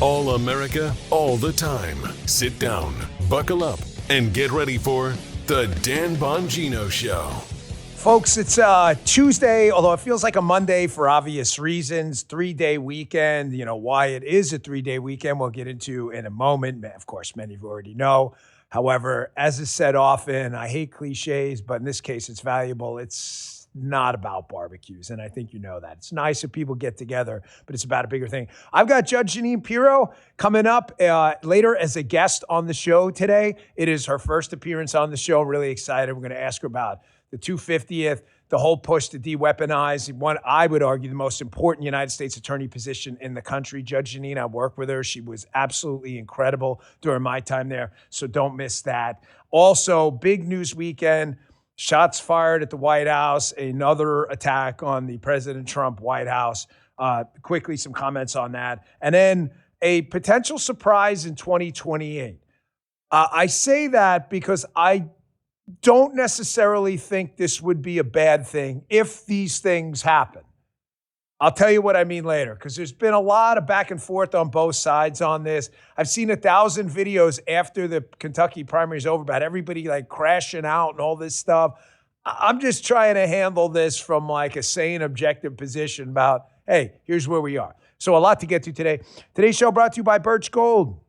All America, all the time. Sit down, buckle up, and get ready for The Dan Bongino Show. Folks, it's Tuesday, although it feels like a Monday for obvious reasons. 3-day weekend. You know why it is a 3-day weekend, we'll get into in a moment. Of course, many of you already know. However, as is said often, I hate cliches, but in this case, it's valuable. It's not about barbecues, and I think you know that. It's nice if people get together, but it's about a bigger thing. I've got Judge Jeanine Pirro coming up later as a guest on the show today. It is her first appearance on the show. Really excited. We're going to ask her about the 250th, the whole push to de-weaponize one, I would argue, the most important United States attorney position in the country. Judge Jeanine, I worked with her. She was absolutely incredible during my time there, so don't miss that. Also, big news weekend. Shots fired at the White House, another attack on the President Trump White House. Quickly, some comments on that. And then a potential surprise in 2028. I say that because I don't necessarily think this would be a bad thing if these things happen. I'll tell you what I mean later, because there's been a lot of back and forth on both sides on this. I've seen 1,000 videos after the Kentucky primary is over about everybody like crashing out and all this stuff. I'm just trying to handle this from like a sane, objective position about, hey, here's where we are. So a lot to get to today. Today's show brought to you by Birch Gold.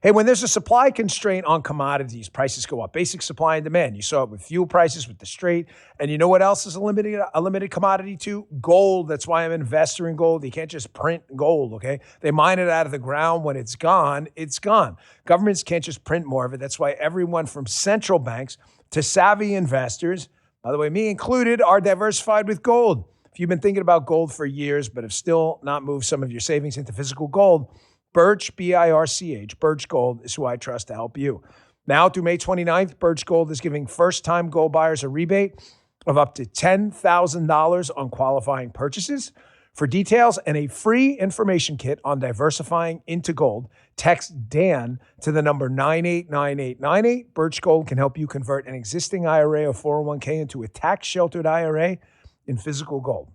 Hey, when there's a supply constraint on commodities, prices go up. Basic supply and demand. You saw it with fuel prices, with the Strait. And you know what else is a limited commodity too? Gold. That's why I'm an investor in gold. You can't just print gold, okay? They mine it out of the ground. When it's gone, it's gone. Governments can't just print more of it. That's why everyone from central banks to savvy investors, by the way, me included, are diversified with gold. If you've been thinking about gold for years but have still not moved some of your savings into physical gold, Birch, B-I-R-C-H, Birch Gold is who I trust to help you. Now through May 29th, Birch Gold is giving first-time gold buyers a rebate of up to $10,000 on qualifying purchases. For details and a free information kit on diversifying into gold, text Dan to the number 989898. Birch Gold can help you convert an existing IRA or 401k into a tax-sheltered IRA in physical gold.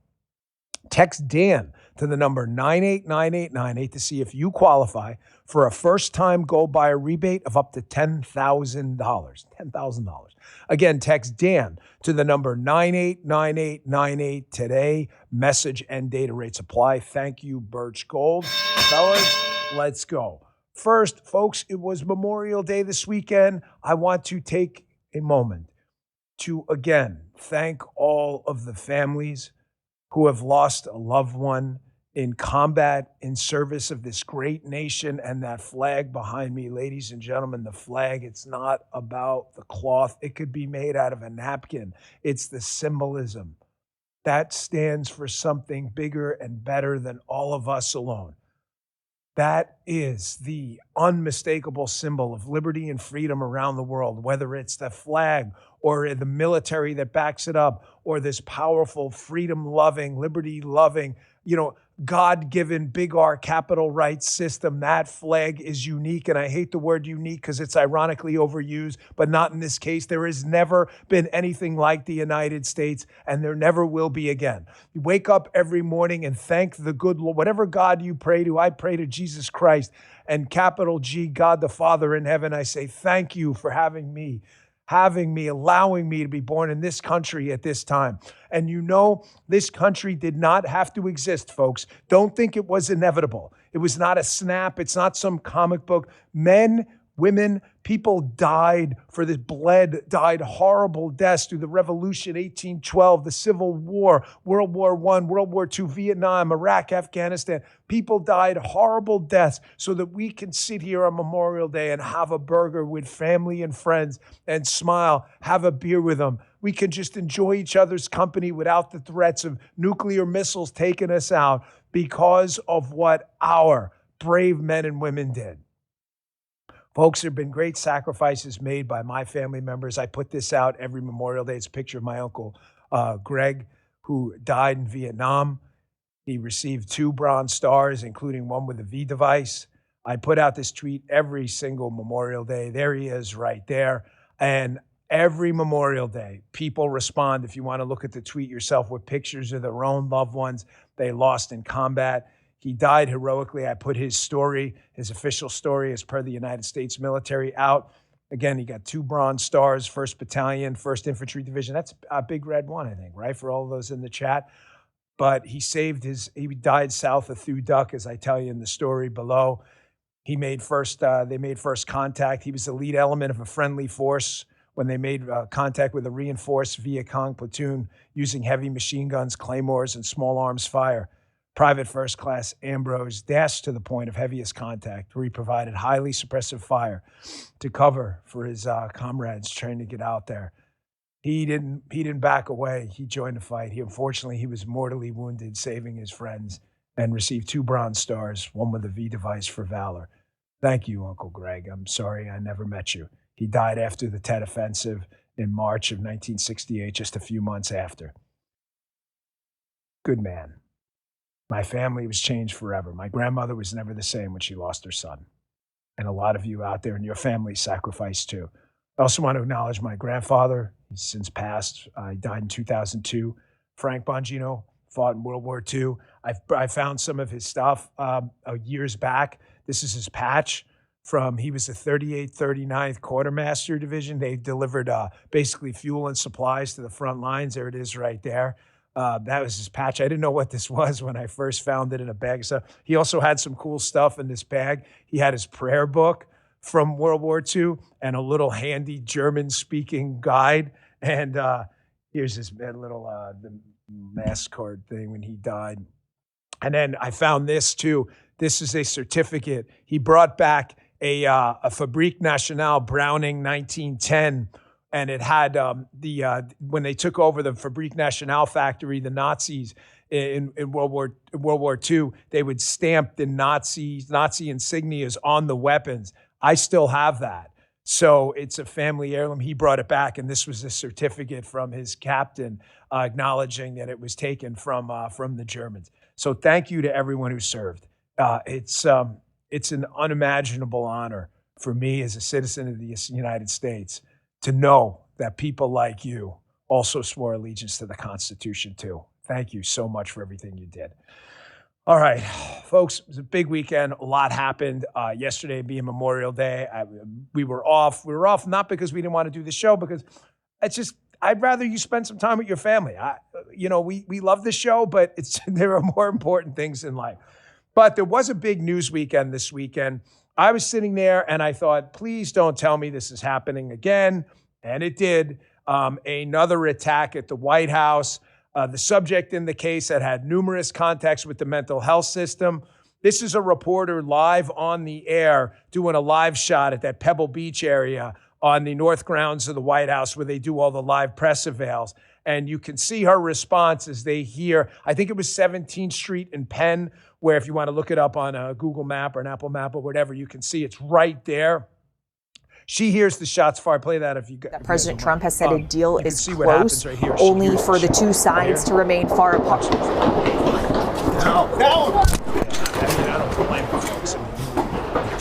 Text Dan to the number 989898 to see if you qualify for a first-time gold buyer rebate of up to $10,000. $10,000. Again, text Dan to the number 989898 today. Message and data rates apply. Thank you, Birch Gold. Fellas, let's go. First, folks, it was Memorial Day this weekend. I want to take a moment to, again, thank all of the families who have lost a loved one in combat, in service of this great nation, and that flag behind me, ladies and gentlemen, the flag, it's not about the cloth. It could be made out of a napkin. It's the symbolism. That stands for something bigger and better than all of us alone. That is the unmistakable symbol of liberty and freedom around the world, whether it's the flag or the military that backs it up, or this powerful, freedom-loving, liberty-loving, God-given, big R, capital rights system. That flag is unique, and I hate the word unique because it's ironically overused, but not in this case. There has never been anything like the United States, and there never will be again. You wake up every morning and thank the good Lord. Whatever God you pray to, I pray to Jesus Christ, and capital G, God the Father in heaven. I say thank you for having me, allowing me to be born in this country at this time. And this country did not have to exist, folks. Don't think it was inevitable. It was not a snap. It's not some comic book. Men, women, people died died horrible deaths through the Revolution, 1812, the Civil War, World War I, World War II, Vietnam, Iraq, Afghanistan. People died horrible deaths so that we can sit here on Memorial Day and have a burger with family and friends and smile, have a beer with them. We can just enjoy each other's company without the threats of nuclear missiles taking us out because of what our brave men and women did. Folks, there have been great sacrifices made by my family members. I put this out every Memorial Day. It's a picture of my uncle, Greg, who died in Vietnam. He received 2 Bronze Stars, including one with a V device. I put out this tweet every single Memorial Day. There he is right there. And every Memorial Day, people respond, if you want to look at the tweet yourself, with pictures of their own loved ones they lost in combat. He died heroically. I put his story, his official story as per the United States military out. Again, he got 2 Bronze Stars, 1st Battalion, 1st Infantry Division. That's a big red one, I think, right? For all of those in the chat. But he died south of Thuduck, as I tell you in the story below. They made first contact. He was the lead element of a friendly force when they made contact with a reinforced Viet Cong platoon using heavy machine guns, claymores, and small arms fire. Private First Class Ambrose dashed to the point of heaviest contact, where he provided highly suppressive fire to cover for his comrades trying to get out there. He didn't back away. He joined the fight. Unfortunately, he was mortally wounded, saving his friends, and received 2 Bronze Stars, one with a V device for valor. Thank you, Uncle Greg. I'm sorry I never met you. He died after the Tet Offensive in March of 1968, just a few months after. Good man. My family was changed forever. My grandmother was never the same when she lost her son. And a lot of you out there in your family sacrificed too. I also want to acknowledge my grandfather. He's since passed. He died in 2002. Frank Bongino fought in World War II. I found some of his stuff years back. This is his patch he was the 38th, 39th Quartermaster Division. They delivered basically fuel and supplies to the front lines. There it is right there. That was his patch. I didn't know what this was when I first found it in a bag. So he also had some cool stuff in this bag. He had his prayer book from World War II and a little handy German-speaking guide. And here's his little the mass card thing when he died. And then I found this too. This is a certificate. He brought back a Fabrique Nationale Browning 1910. And it had when they took over the Fabrique Nationale factory, the Nazis in World War II, they would stamp the Nazi insignias on the weapons. I still have that. So it's a family heirloom. He brought it back, and this was a certificate from his captain acknowledging that it was taken from the Germans. So thank you to everyone who served. It's an unimaginable honor for me as a citizen of the United States to know that people like you also swore allegiance to the Constitution too. Thank you so much for everything you did. All right, folks, it was a big weekend. A lot happened. Yesterday being Memorial Day, we were off. We were off not because we didn't want to do the show, because I'd rather you spend some time with your family. We love the show, but there are more important things in life. But there was a big news weekend this weekend. I was sitting there and I thought, please don't tell me this is happening again. And it did. Another attack at the White House. The subject in the case had numerous contacts with the mental health system. This is a reporter live on the air doing a live shot at that Pebble Beach area on the north grounds of the White House where they do all the live press avails. And you can see her response as they hear, I think it was 17th Street in Penn, where if you want to look it up on a Google map or an Apple map or whatever, you can see it's right there. She hears the shots fired. Play that if you got. President Trump has said a deal is close, right here. only for the two sides to remain far apart. No. I don't blame the folks.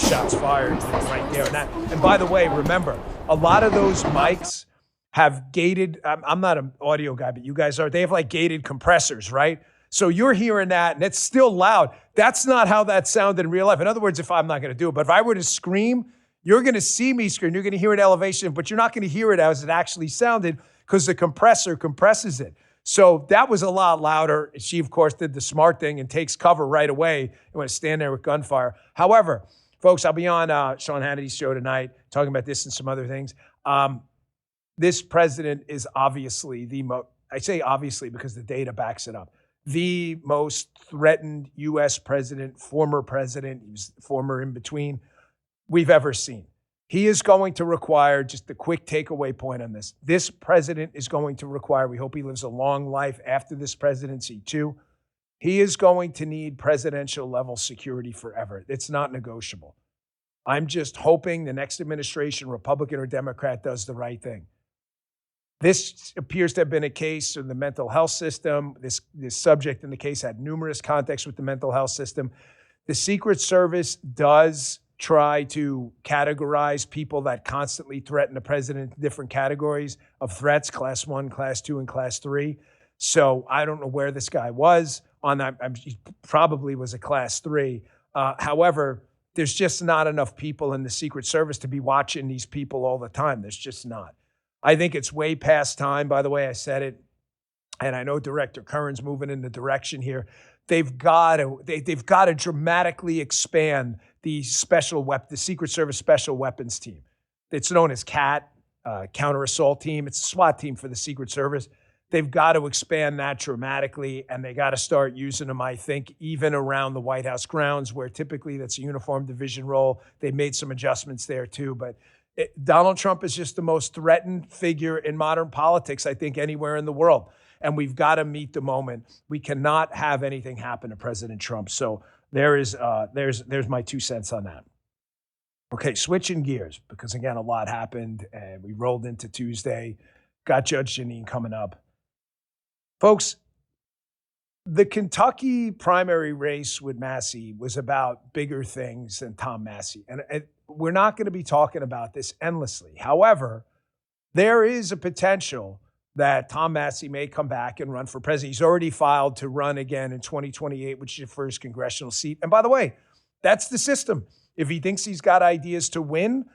Shots fired right there. And by the way, remember, a lot of those mics have gated. I'm not an audio guy, but you guys are. They have like gated compressors, right? So you're hearing that, and it's still loud. That's not how that sounded in real life. In other words, I'm not going to do it, but if I were to scream, you're going to see me scream. You're going to hear it elevation, but you're not going to hear it as it actually sounded because the compressor compresses it. So that was a lot louder. She, of course, did the smart thing and takes cover right away and went to stand there with gunfire. However, folks, I'll be on Sean Hannity's show tonight talking about this and some other things. This president is obviously I say obviously because the data backs it up, the most threatened U.S. president, former president, he was former in between, we've ever seen. He is going to require, just a quick takeaway point on this, this president is going to require, we hope he lives a long life after this presidency too, he is going to need presidential level security forever. It's not negotiable. I'm just hoping the next administration, Republican or Democrat, does the right thing. This appears to have been a case in the mental health system. This subject in the case had numerous contacts with the mental health system. The Secret Service does try to categorize people that constantly threaten the president in different categories of threats, class 1, class 2, and class 3. So I don't know where this guy was on that. He probably was a class 3. However, there's just not enough people in the Secret Service to be watching these people all the time. There's just not. I think it's way past time. By the way, I said it, and I know Director Curran's moving in the direction here. They've got to dramatically expand the Secret Service Special Weapons Team. It's known as CAT, Counter Assault Team. It's a SWAT team for the Secret Service. They've got to expand that dramatically, and they got to start using them, I think, even around the White House grounds, where typically that's a uniform division role. They made some adjustments there too, but Donald Trump is just the most threatened figure in modern politics, I think, anywhere in the world. And we've got to meet the moment. We cannot have anything happen to President Trump. So there's my 2 cents on that. Okay, switching gears, because again, a lot happened, and we rolled into Tuesday. Got Judge Jeanine coming up. Folks, the Kentucky primary race with Massey was about bigger things than Tom Massey. And we're not going to be talking about this endlessly. However, there is a potential that Tom Massey may come back and run for president. He's already filed to run again in 2028, which is his first congressional seat. And by the way, that's the system. If he thinks he's got ideas to win,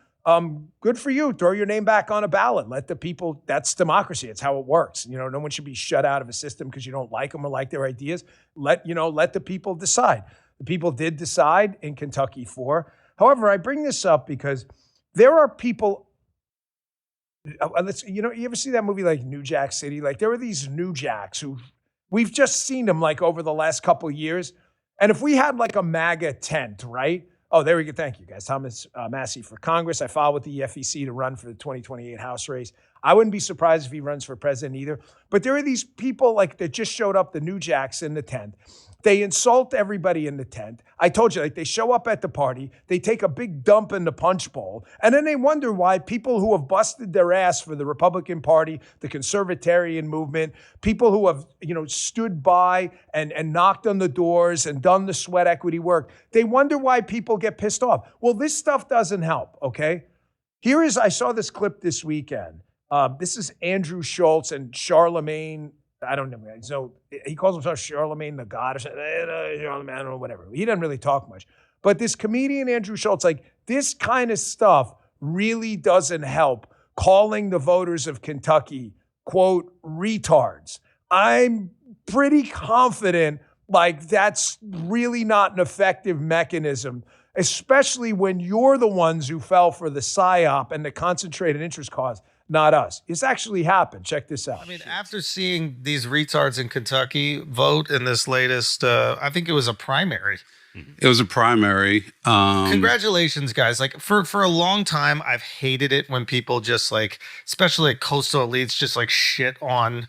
good for you. Throw your name back on a ballot. Let the people, that's democracy. It's how it works. No one should be shut out of a system because you don't like them or like their ideas. Let the people decide. The people did decide in Kentucky 4. However, I bring this up because there are people, you ever see that movie like New Jack City? Like there are these New Jacks who we've just seen them like over the last couple of years. And if we had like a MAGA tent, right? Oh, there we go. Thank you, guys. Thomas Massey for Congress. I filed with the FEC to run for the 2028 House race. I wouldn't be surprised if he runs for president either. But there are these people like that just showed up, the New Jacks in the tent. They insult everybody in the tent. I told you, like they show up at the party, they take a big dump in the punch bowl, and then they wonder why people who have busted their ass for the Republican Party, the conservatarian movement, people who have, stood by and knocked on the doors and done the sweat equity work, they wonder why people get pissed off. Well, this stuff doesn't help, okay? I saw this clip this weekend. This is Andrew Schultz and Charlemagne. I don't know. So he calls himself Charlemagne the God or something. Charlemagne, I don't know, whatever. He doesn't really talk much. But this comedian, Andrew Schultz, like this kind of stuff really doesn't help calling the voters of Kentucky, quote, retards. I'm pretty confident like that's really not an effective mechanism, especially when you're the ones who fell for the PSYOP and the concentrated interest cause. Not us. It's actually happened. Check this out. I mean, after seeing these retards in Kentucky vote in this latest, I think it was a primary. It was a primary. Congratulations, guys. Like for a long time, I've hated it when people just like, especially like coastal elites, just like shit on,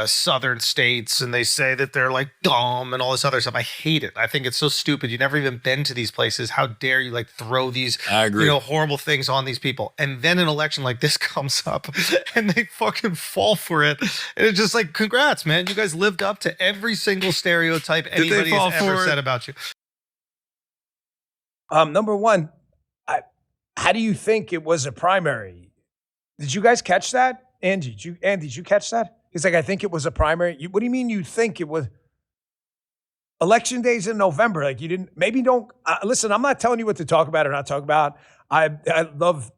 southern states, and they say that they're like dumb and all this other stuff. I hate it. I think it's so stupid. You've never even been to these places. How dare you like throw these, horrible things on these people? And then an election like this comes up and they fucking fall for it. And it's just like, congrats, man. You guys lived up to every single stereotype anybody has ever said about you. Number one, how do you think it was a primary? Did you guys catch that? Andy, did you catch that? He's like, I think it was a primary. What do you mean you think it was? Election day's in November. Like you didn't, maybe don't, listen, I'm not telling you what to talk about or not talk about. I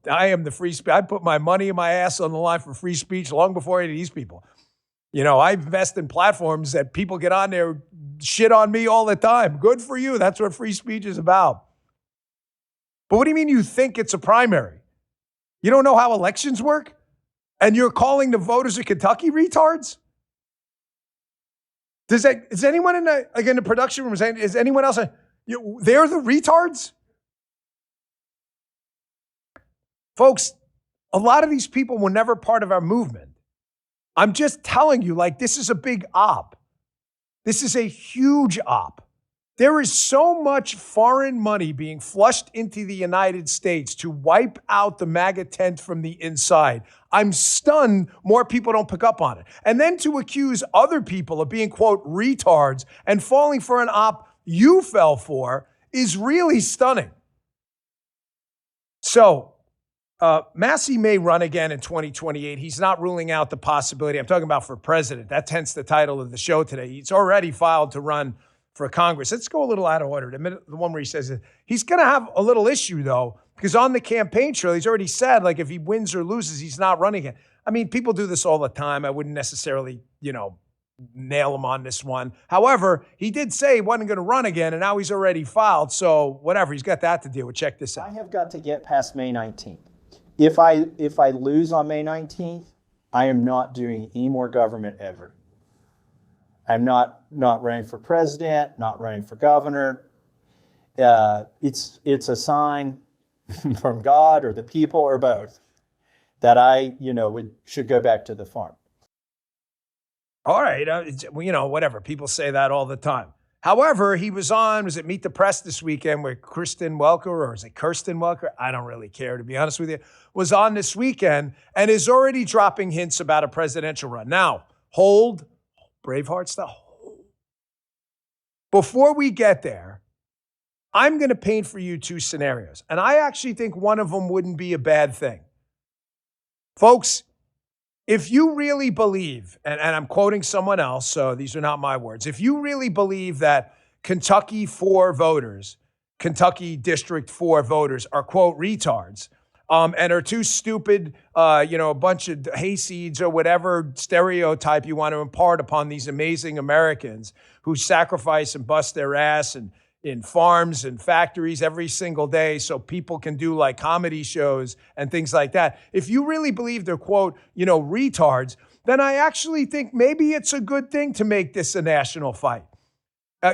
am the free speech. I put my money and my ass on the line for free speech long before any of these people. I invest in platforms that people get on there, shit on me all the time. Good for you. That's what free speech is about. But what do you mean you think it's a primary? You don't know how elections work? And you're calling the voters of Kentucky retards? Is anyone in the production room saying, is anyone else, they're the retards? Folks, a lot of these people were never part of our movement. I'm just telling you, like, this is a big op. This is a huge op. There is so much foreign money being flushed into the United States to wipe out the MAGA tent from the inside. I'm stunned more people don't pick up on it. And then to accuse other people of being, quote, retards and falling for an op you fell for is really stunning. So Massey may run again in 2028. He's not ruling out the possibility. I'm talking about for president. That's hence the title of the show today. He's already filed to run for Congress. Let's go a little out of order. The one where he says that he's going to have a little issue, though, because on the campaign trail, he's already said, like, if he wins or loses, he's not running it. I mean, people do this all the time. I wouldn't necessarily, nail him on this one. However, he did say he wasn't going to run again, and now he's already filed. So whatever, he's got that to deal with. Check this out. I have got to get past May 19th. If I lose on May 19th, I am not doing any more government ever. I'm not running for president, not running for governor. It's a sign from God or the people or both that I, should go back to the farm. All right, whatever. People say that all the time. However, he was it Meet the Press this weekend with Kirsten Welker, or is it Kirsten Welker? I don't really care, to be honest with you. Was on this weekend and is already dropping hints about a presidential run. Now, hold, Braveheart stuff. Before we get there, I'm going to paint for you two scenarios. And I actually think one of them wouldn't be a bad thing. Folks, if you really believe, and I'm quoting someone else, so these are not my words. If you really believe that Kentucky District 4 voters are, quote, retards, and are too stupid, a bunch of hayseeds or whatever stereotype you want to impart upon these amazing Americans who sacrifice and bust their ass and in farms and factories every single day so people can do like comedy shows and things like that. If you really believe they're, quote, retards, then I actually think maybe it's a good thing to make this a national fight.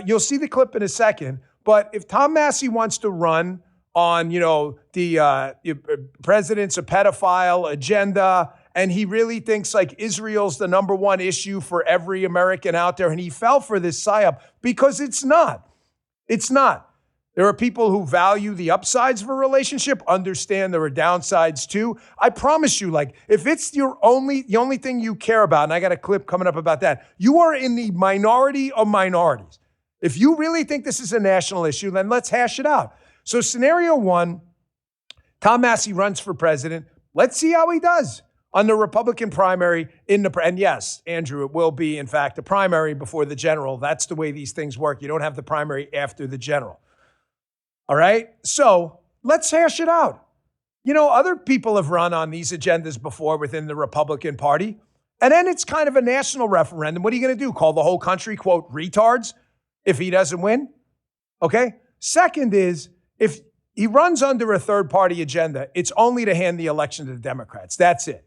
You'll see the clip in a second, but if Tom Massey wants to run on, the president's a pedophile agenda, and he really thinks like Israel's the number one issue for every American out there, and he fell for this psyop because it's not. It's not. There are people who value the upsides of a relationship, understand there are downsides too. I promise you, like, if it's the only thing you care about, and I got a clip coming up about that, you are in the minority of minorities. If you really think this is a national issue, then let's hash it out. So scenario one, Tom Massey runs for president. Let's see how he does on the Republican primary and yes, Andrew, it will be, in fact, the primary before the general. That's the way these things work. You don't have the primary after the general. All right? So let's hash it out. Other people have run on these agendas before within the Republican Party. And then it's kind of a national referendum. What are you going to do? Call the whole country, quote, retards if he doesn't win? Okay? Second is, if he runs under a third-party agenda, it's only to hand the election to the Democrats. That's it.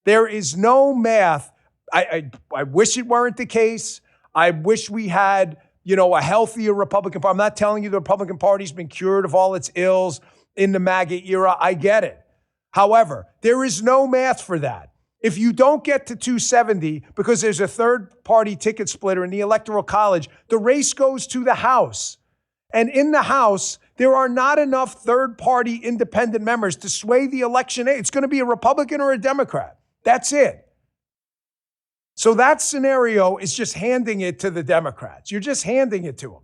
There is no math. I wish it weren't the case. I wish we had, a healthier Republican Party. I'm not telling you the Republican Party's been cured of all its ills in the MAGA era. I get it. However, there is no math for that. If you don't get to 270 because there's a third-party ticket splitter in the Electoral College, the race goes to the House. And in the House, there are not enough third-party independent members to sway the election. It's going to be a Republican or a Democrat. That's it. So that scenario is just handing it to the Democrats. You're just handing it to them.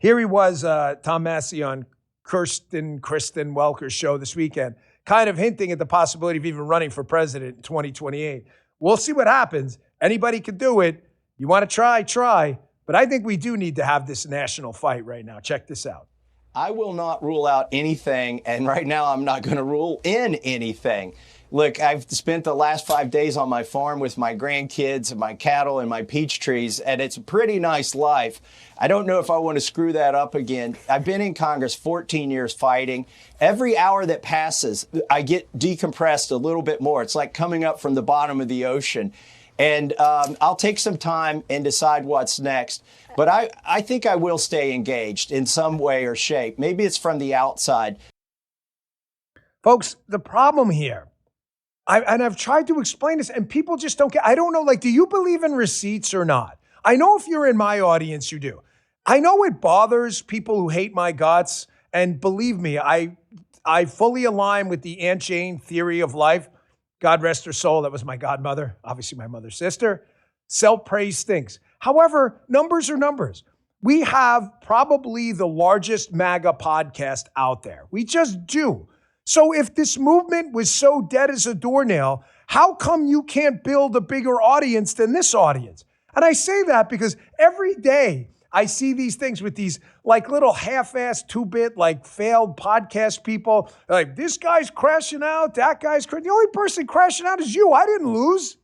Here he was, Tom Massey, on Kristen Welker's show this weekend, kind of hinting at the possibility of even running for president in 2028. We'll see what happens. Anybody can do it. You want to try. But I think we do need to have this national fight right now. Check this out. I will not rule out anything, and right now I'm not going to rule in anything. Look, I've spent the last 5 days on my farm with my grandkids and my cattle and my peach trees, and it's a pretty nice life. I don't know if I want to screw that up again. I've been in Congress 14 years fighting. Every hour that passes, I get decompressed a little bit more. It's like coming up from the bottom of the ocean. And I'll take some time and decide what's next. But I think I will stay engaged in some way or shape. Maybe it's from the outside. Folks, the problem here, I've tried to explain this, and people just don't get. I don't know, do you believe in receipts or not? I know if you're in my audience, you do. I know it bothers people who hate my guts. And believe me, I fully align with the Aunt Jane theory of life. God rest her soul. That was my godmother, obviously my mother's sister. Self-praise stinks. However, numbers are numbers. We have probably the largest MAGA podcast out there. We just do. So if this movement was so dead as a doornail, how come you can't build a bigger audience than this audience? And I say that because every day I see these things with these like little half-assed, two-bit, like failed podcast people. Like, this guy's crashing out, that guy's crashing. The only person crashing out is you. I didn't lose.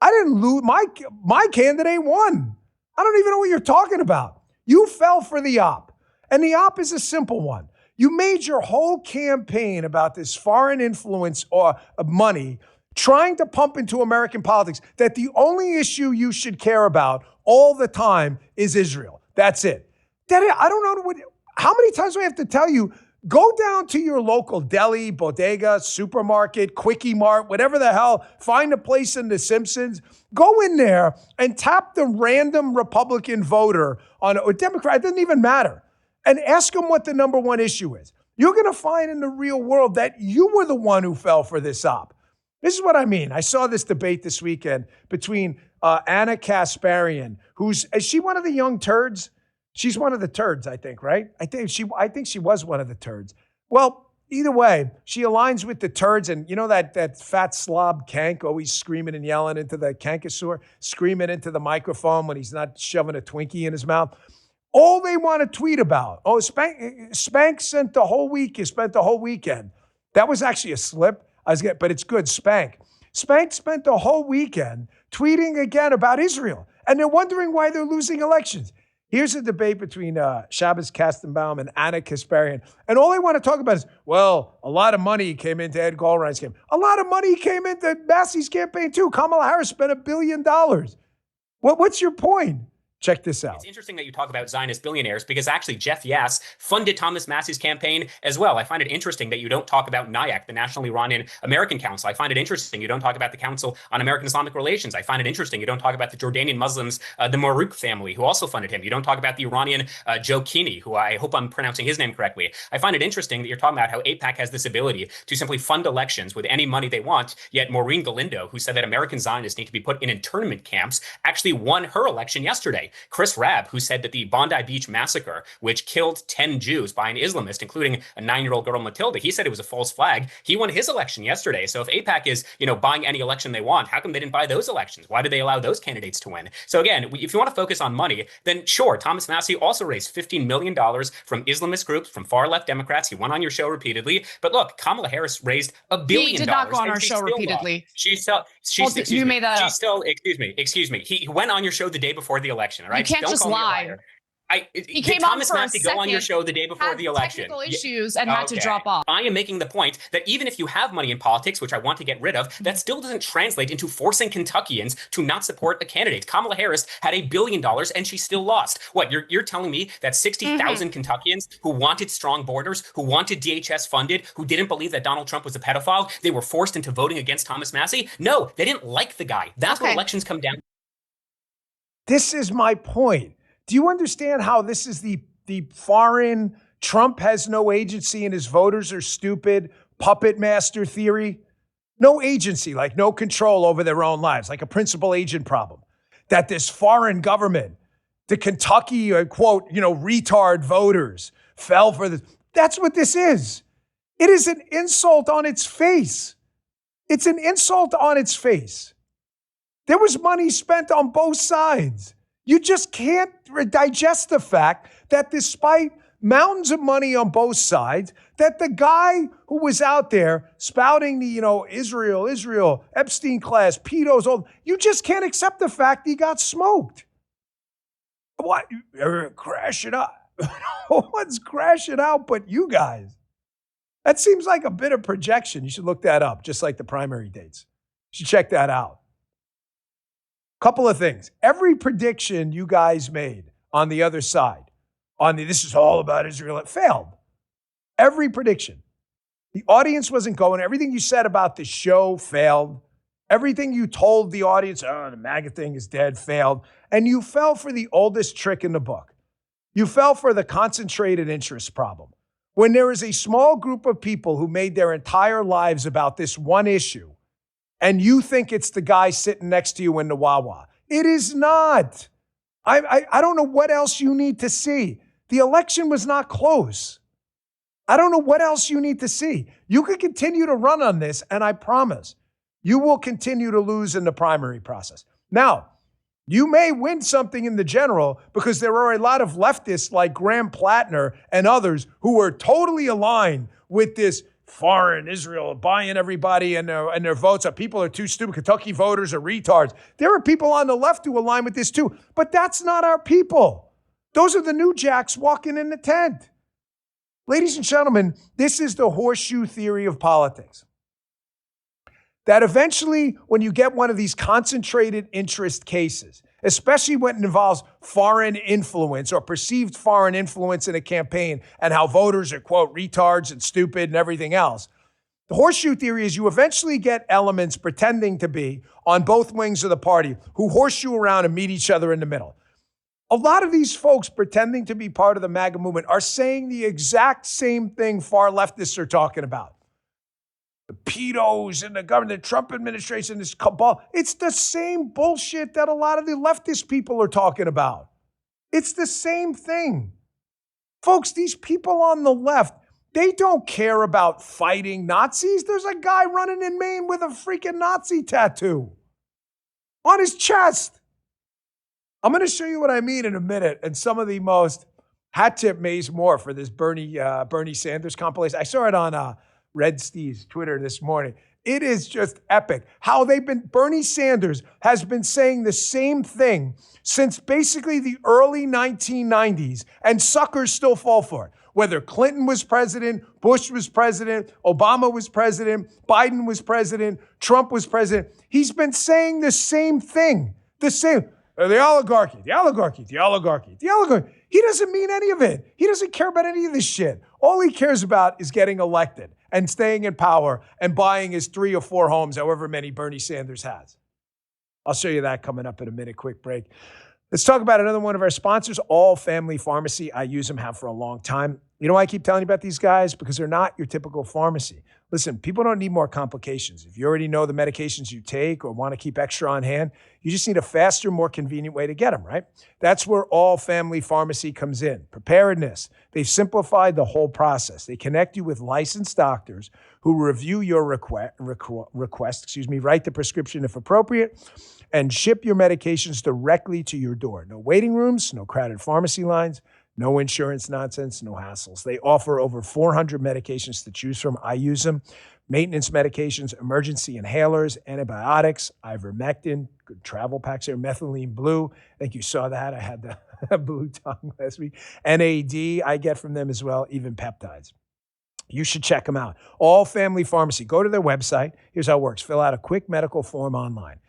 My candidate won. I don't even know what you're talking about. You fell for the op. And the op is a simple one. You made your whole campaign about this foreign influence or money trying to pump into American politics that the only issue you should care about all the time is Israel. That's it. I don't know how many times do I have to tell you, go down to your local deli, bodega, supermarket, quickie mart, whatever the hell, find a place in The Simpsons, go in there and tap the random Republican voter or Democrat, it doesn't even matter, and ask them what the number one issue is. You're going to find in the real world that you were the one who fell for this op. This is what I mean. I saw this debate this weekend between Anna Kasparian, is she one of the young turds? She's one of the turds, I think, right? I think she was one of the turds. Well, either way, she aligns with the turds, and you know that fat slob Kank always screaming and yelling into the Kankasaur, screaming into the microphone when he's not shoving a Twinkie in his mouth. All they want to tweet about, Spank spent the whole weekend. That was actually a slip. But it's good, Spank. Spank spent the whole weekend tweeting again about Israel, and they're wondering why they're losing elections. Here's a debate between Shabbos Kastenbaum and Anna Kasparian, and all they want to talk about is, well, a lot of money came into Ed Goldrein's campaign. A lot of money came into Massey's campaign, too. Kamala Harris spent $1 billion. What's your point? Check this out. It's interesting that you talk about Zionist billionaires because actually Jeff Yass funded Thomas Massey's campaign as well. I find it interesting that you don't talk about NIAC, the National Iranian American Council. I find it interesting you don't talk about the Council on American Islamic Relations. I find it interesting you don't talk about the Jordanian Muslims, the Marouk family, who also funded him. You don't talk about the Iranian Joe Kini, who I hope I'm pronouncing his name correctly. I find it interesting that you're talking about how AIPAC has this ability to simply fund elections with any money they want, yet Maureen Galindo, who said that American Zionists need to be put in internment camps, actually won her election yesterday. Chris Rabb, who said that the Bondi Beach massacre, which killed 10 Jews by an Islamist, including a 9-year-old girl, Matilda, he said it was a false flag. He won his election yesterday. So if AIPAC is, buying any election they want, how come they didn't buy those elections? Why did they allow those candidates to win? So again, if you want to focus on money, then sure, Thomas Massey also raised $15 million from Islamist groups, from far-left Democrats. He went on your show repeatedly. But look, Kamala Harris raised $1 billion. He did not go on our show repeatedly. You made that up. Excuse me. He went on your show the day before the election, all right? You can't just lie. He came Thomas Massey go on your show the day before the election? Technical issues and had to drop off. I am making the point that even if you have money in politics, which I want to get rid of, that still doesn't translate into forcing Kentuckians to not support a candidate. Kamala Harris had $1 billion and she still lost. What, you're telling me that 60,000 Kentuckians who wanted strong borders, who wanted DHS funded, who didn't believe that Donald Trump was a pedophile, they were forced into voting against Thomas Massey? No, they didn't like the guy. That's what elections come down to. This is my point. Do you understand how this is the foreign Trump has no agency and his voters are stupid puppet master theory? No agency, like no control over their own lives, like a principal agent problem. That this foreign government, the Kentucky, quote, retard voters fell for this. That's what this is. It is an insult on its face. It's an insult on its face. There was money spent on both sides. You just can't digest the fact that despite mountains of money on both sides, that the guy who was out there spouting the, Israel, Epstein class, pedos, all, you just can't accept the fact he got smoked. What? You're crashing out. No one's crashing out but you guys. That seems like a bit of projection. You should look that up, just like the primary dates. You should check that out. Couple of things. Every prediction you guys made on the other side, this is all about Israel, it failed. Every prediction. The audience wasn't going. Everything you said about the show failed. Everything you told the audience, the MAGA thing is dead, failed. And you fell for the oldest trick in the book. You fell for the concentrated interest problem. When there is a small group of people who made their entire lives about this one issue, and you think it's the guy sitting next to you in the Wawa. It is not. I don't know what else you need to see. The election was not close. I don't know what else you need to see. You can continue to run on this, and I promise you will continue to lose in the primary process. Now, you may win something in the general because there are a lot of leftists like Graham Plattner and others who are totally aligned with this foreign Israel buying everybody and their votes. People are too stupid. Kentucky voters are retards. There are people on the left who align with this too, but that's not our people. Those are the new jacks walking in the tent. Ladies and gentlemen, this is the horseshoe theory of politics. That eventually, when you get one of these concentrated interest cases, especially when it involves foreign influence or perceived foreign influence in a campaign and how voters are, quote, retards and stupid and everything else, the horseshoe theory is you eventually get elements pretending to be on both wings of the party who horseshoe around and meet each other in the middle. A lot of these folks pretending to be part of the MAGA movement are saying the exact same thing far leftists are talking about. The pedos and the government, the Trump administration, this cabal. It's the same bullshit that a lot of the leftist people are talking about. It's the same thing. Folks, these people on the left, they don't care about fighting Nazis. There's a guy running in Maine with a freaking Nazi tattoo on his chest. I'm going to show you what I mean in a minute. And some of the most hat tip Maze Moore for this Bernie Sanders compilation. I saw it on Red Steve's Twitter this morning. It is just epic how Bernie Sanders has been saying the same thing since basically the early 1990s, and suckers still fall for it. Whether Clinton was president, Bush was president, Obama was president, Biden was president, Trump was president, he's been saying the same thing, the same. The oligarchy. He doesn't mean any of it. He doesn't care about any of this shit. All he cares about is getting elected and staying in power and buying his 3 or 4 homes, however many Bernie Sanders has. I'll show you that coming up in a minute. Quick break. Let's talk about another one of our sponsors, All Family Pharmacy. I use them, have for a long time. You know why I keep telling you about these guys? Because they're not your typical pharmacy. Listen, people don't need more complications. If you already know the medications you take or want to keep extra on hand, you just need a faster, more convenient way to get them, right? That's where All Family Pharmacy comes in. Preparedness. They've simplified the whole process. They connect you with licensed doctors who review your request, write the prescription if appropriate, and ship your medications directly to your door. No waiting rooms, no crowded pharmacy lines, no insurance nonsense, no hassles. They offer over 400 medications to choose from. I use them. Maintenance medications, emergency inhalers, antibiotics, ivermectin, good travel packs there, methylene blue. I think you saw that. I had the blue tongue last week. NAD I get from them as well, even peptides. You should check them out. All Family Pharmacy. Go to their website. Here's how it works. Fill out a quick medical form online.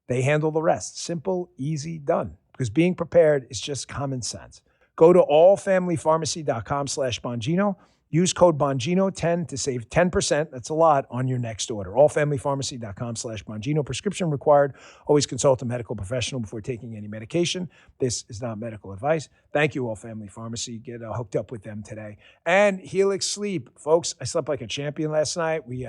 They handle the rest. Simple, easy, done. Because being prepared is just common sense. Go to allfamilypharmacy.com/Bongino. Use code Bongino10 to save 10%. That's a lot on your next order. Allfamilypharmacy.com/Bongino. Prescription required. Always consult a medical professional before taking any medication. This is not medical advice. Thank you, All Family Pharmacy. Get hooked up with them today. And Helix Sleep. Folks, I slept like a champion last night. We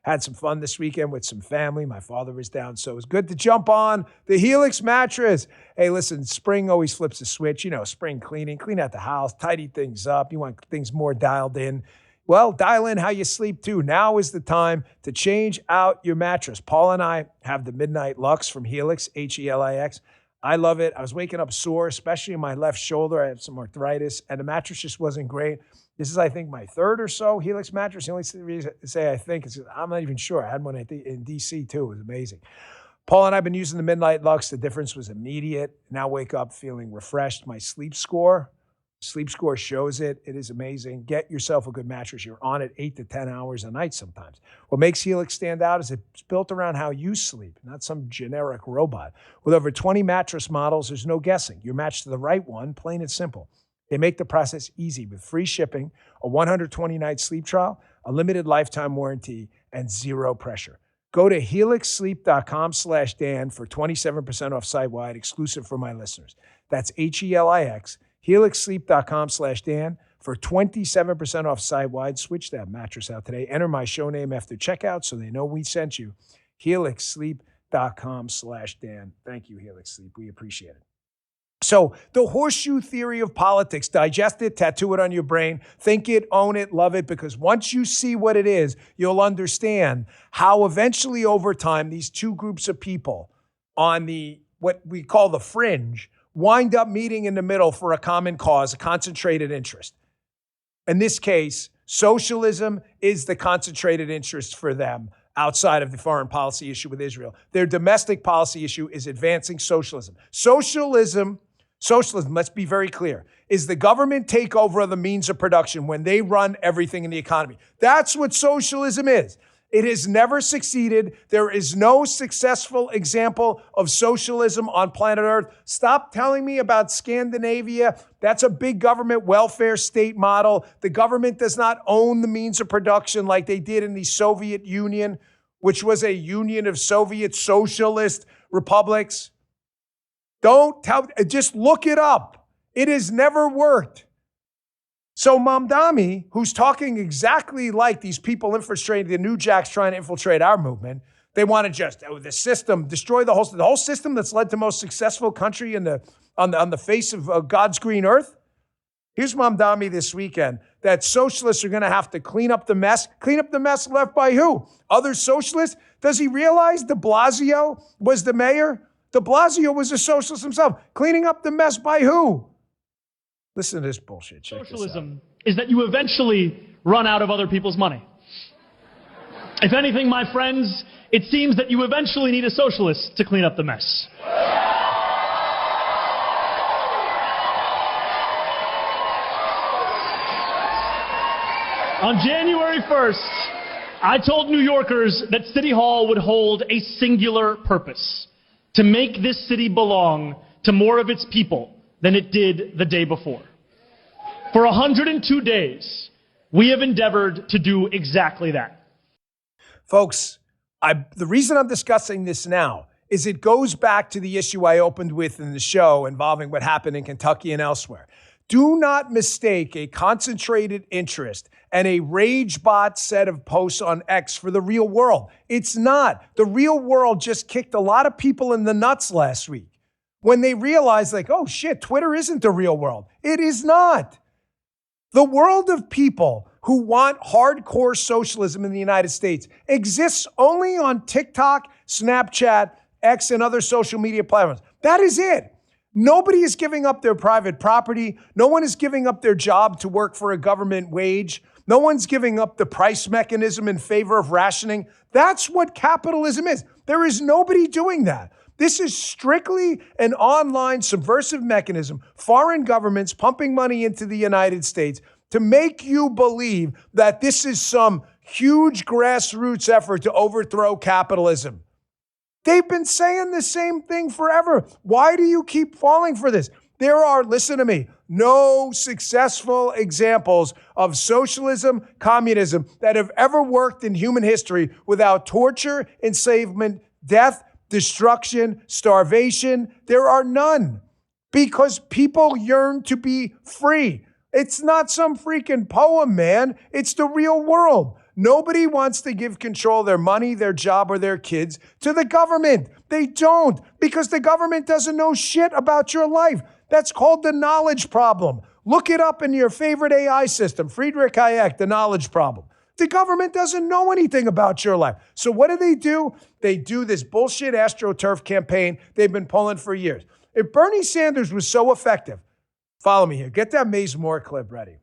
had some fun this weekend with some family. My father was down, so it was good to jump on the Helix mattress. Hey, listen, spring always flips a switch. You know, spring cleaning, clean out the house, tidy things up. You want things more dialed in. Well, dial in how you sleep too. Now is the time to change out your mattress. Paul and I have the Midnight Lux from Helix, Helix. I love it. I was waking up sore, especially in my left shoulder. I have some arthritis, and the mattress just wasn't great. This is, I think, my third or so Helix mattress. The only reason I say I think is I'm not even sure. I had one in D.C. too. It was amazing. Paul and I have been using the Midnight Lux. The difference was immediate. Now wake up feeling refreshed. My sleep score shows it. It is amazing. Get yourself a good mattress. You're on it 8 to 10 hours a night sometimes. What makes Helix stand out is it's built around how you sleep, not some generic robot. With over 20 mattress models, there's no guessing. You're matched to the right one, plain and simple. They make the process easy with free shipping, a 120-night sleep trial, a limited lifetime warranty, and zero pressure. Go to helixsleep.com/Dan for 27% off site-wide, exclusive for my listeners. That's HELIX, helixsleep.com/Dan for 27% off site-wide. Switch that mattress out today. Enter my show name after checkout so they know we sent you. helixsleep.com/Dan. Thank you, Helix Sleep. We appreciate it. So the horseshoe theory of politics, digest it, tattoo it on your brain, think it, own it, love it, because once you see what it is, you'll understand how eventually over time these two groups of people on the what we call the fringe wind up meeting in the middle for a common cause, a concentrated interest. In this case, socialism is the concentrated interest for them outside of the foreign policy issue with Israel. Their domestic policy issue is advancing socialism. Socialism, let's be very clear, is the government takeover of the means of production when they run everything in the economy. That's what socialism is. It has never succeeded. There is no successful example of socialism on planet Earth. Stop telling me about Scandinavia. That's a big government welfare state model. The government does not own the means of production like they did in the Soviet Union, which was a union of Soviet socialist republics. Just look it up. It has never worked. So Mamdani, who's talking exactly like these people infiltrating, the New Jacks trying to infiltrate our movement, they want to just, the system, destroy the whole system that's led to the most successful country on the face of God's green earth. Here's Mamdani this weekend, that socialists are going to have to clean up the mess left by who? Other socialists? Does he realize de Blasio was the mayor? De Blasio was a socialist himself. Cleaning up the mess by who? Listen to this bullshit. Check Socialism is that you eventually run out of other people's money. If anything, my friends, it seems that you eventually need a socialist to clean up the mess. On January 1st, I told New Yorkers that City Hall would hold a singular purpose: to make this city belong to more of its people than it did the day before. For 102 days, we have endeavored to do exactly that. Folks, the reason I'm discussing this now is it goes back to the issue I opened with in the show involving what happened in Kentucky and elsewhere. Do not mistake a concentrated interest and a rage bot set of posts on X for the real world. It's not. The real world just kicked a lot of people in the nuts last week when they realized, like, oh shit, Twitter isn't the real world. It is not. The world of people who want hardcore socialism in the United States exists only on TikTok, Snapchat, X, and other social media platforms. That is it. Nobody is giving up their private property. No one is giving up their job to work for a government wage. No one's giving up the price mechanism in favor of rationing. That's what capitalism is. There is nobody doing that. This is strictly an online subversive mechanism, foreign governments pumping money into the United States to make you believe that this is some huge grassroots effort to overthrow capitalism. They've been saying the same thing forever. Why do you keep falling for this? There are, listen to me, no successful examples of socialism, communism that have ever worked in human history without torture, enslavement, death, destruction, starvation. There are none because people yearn to be free. It's not some freaking poem, man. It's the real world. Nobody wants to give control of their money, their job, or their kids to the government. They don't, because the government doesn't know shit about your life. That's called the knowledge problem. Look it up in your favorite AI system, Friedrich Hayek, the knowledge problem. The government doesn't know anything about your life. So what do? They do this bullshit AstroTurf campaign they've been pulling for years. If Bernie Sanders was so effective, follow me here, get that Maze Moore clip ready.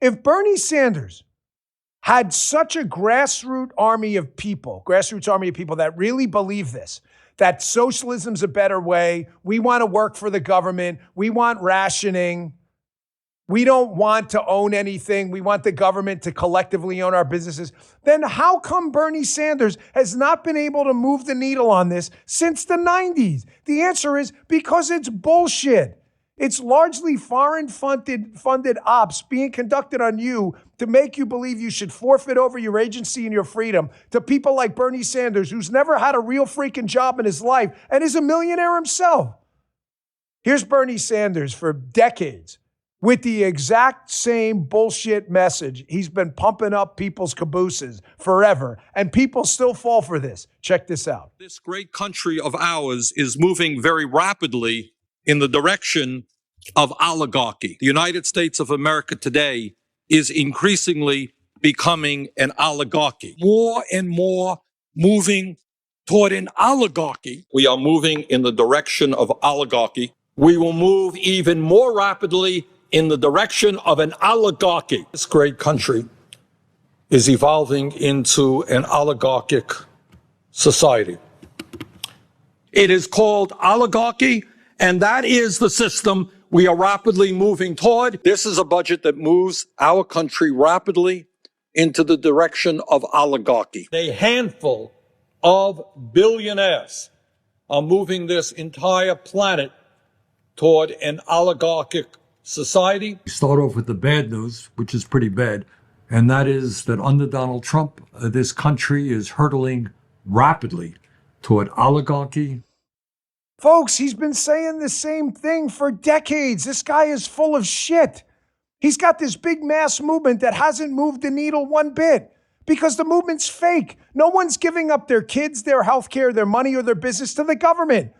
If Bernie Sanders had such a grassroots army of people that really believe this, that socialism's a better way, we want to work for the government, we want rationing, we don't want to own anything, we want the government to collectively own our businesses, then how come Bernie Sanders has not been able to move the needle on this since the 90s? The answer is because it's bullshit. It's largely foreign-funded ops being conducted on you to make you believe you should forfeit over your agency and your freedom to people like Bernie Sanders, who's never had a real freaking job in his life and is a millionaire himself. Here's Bernie Sanders for decades with the exact same bullshit message. He's been pumping up people's cabooses forever, and people still fall for this. Check this out. This great country of ours is moving very rapidly in the direction of oligarchy. The United States of America today is increasingly becoming an oligarchy. More and more moving toward an oligarchy. We are moving in the direction of oligarchy. We will move even more rapidly in the direction of an oligarchy. This great country is evolving into an oligarchic society. It is called oligarchy, and that is the system we are rapidly moving toward. This is a budget that moves our country rapidly into the direction of oligarchy. A handful of billionaires are moving this entire planet toward an oligarchic society. Start off with the bad news, which is pretty bad, and that is that under Donald Trump, this country is hurtling rapidly toward oligarchy. Folks, he's been saying the same thing for decades. This guy is full of shit. He's got this big mass movement that hasn't moved the needle one bit because the movement's fake. No one's giving up their kids, their health care, their money, or their business to the government.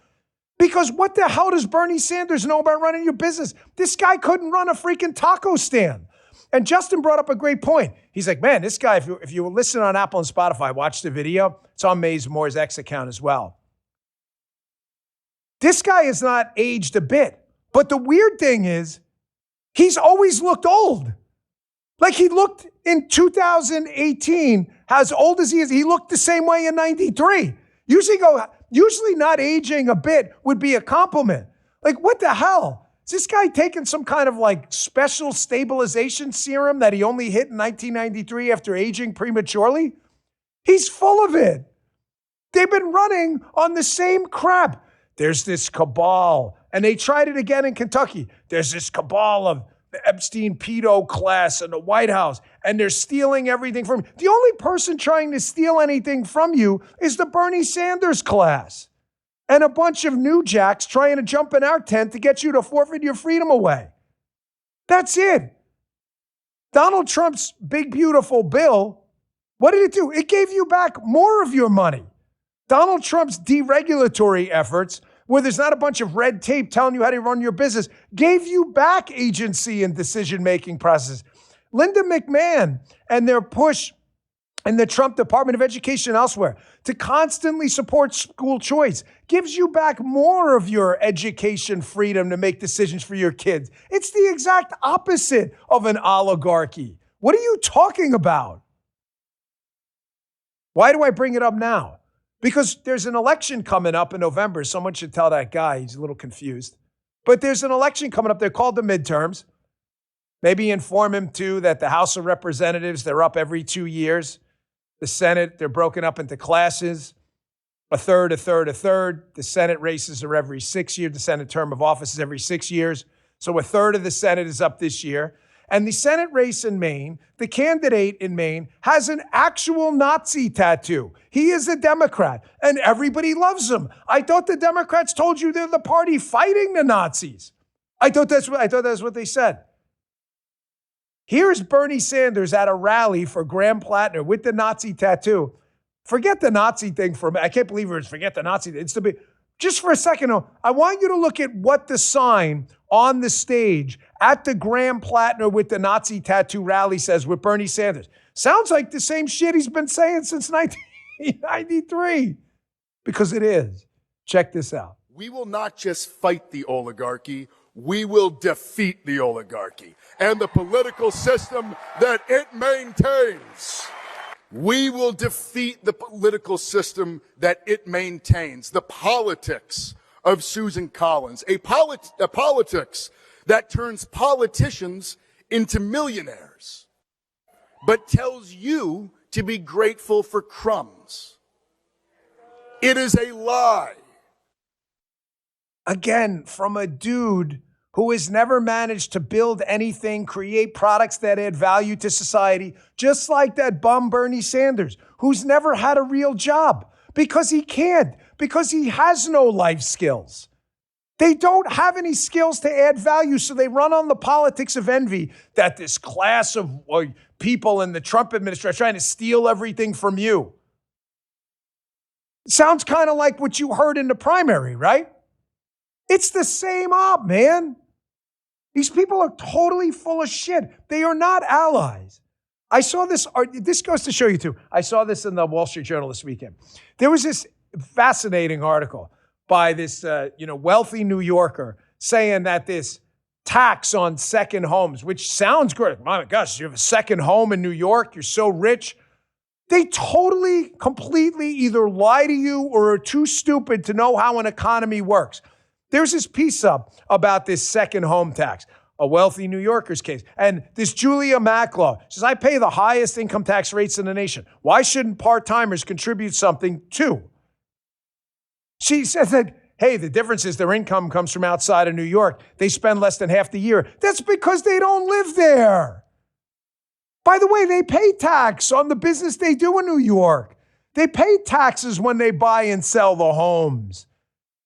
Because what the hell does Bernie Sanders know about running your business? This guy couldn't run a freaking taco stand. And Justin brought up a great point. He's like, man, this guy, if you listen on Apple and Spotify, watch the video. It's on Maze Moore's X account as well. This guy has not aged a bit. But the weird thing is, he's always looked old. Like he looked in 2018, as old as he is, he looked the same way in 93. Usually not aging a bit would be a compliment. Like, what the hell? Is this guy taking some kind of like special stabilization serum that he only hit in 1993 after aging prematurely? He's full of it. They've been running on the same crap. There's this cabal, and they tried it again in Kentucky. There's this cabal of the Epstein pedo class in the White House, and they're stealing everything from you. The only person trying to steal anything from you is the Bernie Sanders class and a bunch of new jacks trying to jump in our tent to get you to forfeit your freedom away. That's it. Donald Trump's big, beautiful bill, what did it do? It gave you back more of your money. Donald Trump's deregulatory efforts, where there's not a bunch of red tape telling you how to run your business, gave you back agency and decision-making process. Linda McMahon and their push in the Trump Department of Education and elsewhere to constantly support school choice gives you back more of your education freedom to make decisions for your kids. It's the exact opposite of an oligarchy. What are you talking about? Why do I bring it up now? Because there's an election coming up in November. Someone should tell that guy. He's a little confused. But there's an election coming up. They're called the midterms. Maybe inform him, too, that the House of Representatives, they're up every 2 years. The Senate, they're broken up into classes. A third. The Senate races are every 6 years. The Senate term of office is every 6 years. So a third of the Senate is up this year. And the Senate race in Maine, the candidate in Maine has an actual Nazi tattoo. He is a Democrat, and everybody loves him. I thought the Democrats told you they're the party fighting the Nazis. I thought that's what they said. Here's Bernie Sanders at a rally for Graham Plattner with the Nazi tattoo. Forget the Nazi thing for a minute. I can't believe it's forget the Nazi thing. It's to be just for a second. I want you to look at what the sign on the stage at the Graham Plattner with the Nazi tattoo rally says with Bernie Sanders. Sounds like the same shit he's been saying since 1993. Because it is. Check this out. We will not just fight the oligarchy, we will defeat the oligarchy and the political system that it maintains. We will defeat the political system that it maintains, the politics of Susan Collins, a politics that turns politicians into millionaires, but tells you to be grateful for crumbs. It is a lie. Again, from a dude who has never managed to build anything, create products that add value to society, just like that bum Bernie Sanders, who's never had a real job because he can't, because he has no life skills. They don't have any skills to add value, so they run on the politics of envy that this class of people in the Trump administration are trying to steal everything from you. Sounds kind of like what you heard in the primary, right? It's the same op, man. These people are totally full of shit. They are not allies. I saw this, this goes to show you too. I saw this in the Wall Street Journal this weekend. There was this fascinating article by this, wealthy New Yorker saying that this tax on second homes, which sounds great. My gosh, you have a second home in New York. You're so rich. They totally, completely either lie to you or are too stupid to know how an economy works. There's this piece up about this second home tax, a wealthy New Yorker's case. And this Julia Maclaw says, I pay the highest income tax rates in the nation. Why shouldn't part-timers contribute something too? She says that, hey, the difference is their income comes from outside of New York. They spend less than half the year. That's because they don't live there. By the way, they pay tax on the business they do in New York. They pay taxes when they buy and sell the homes.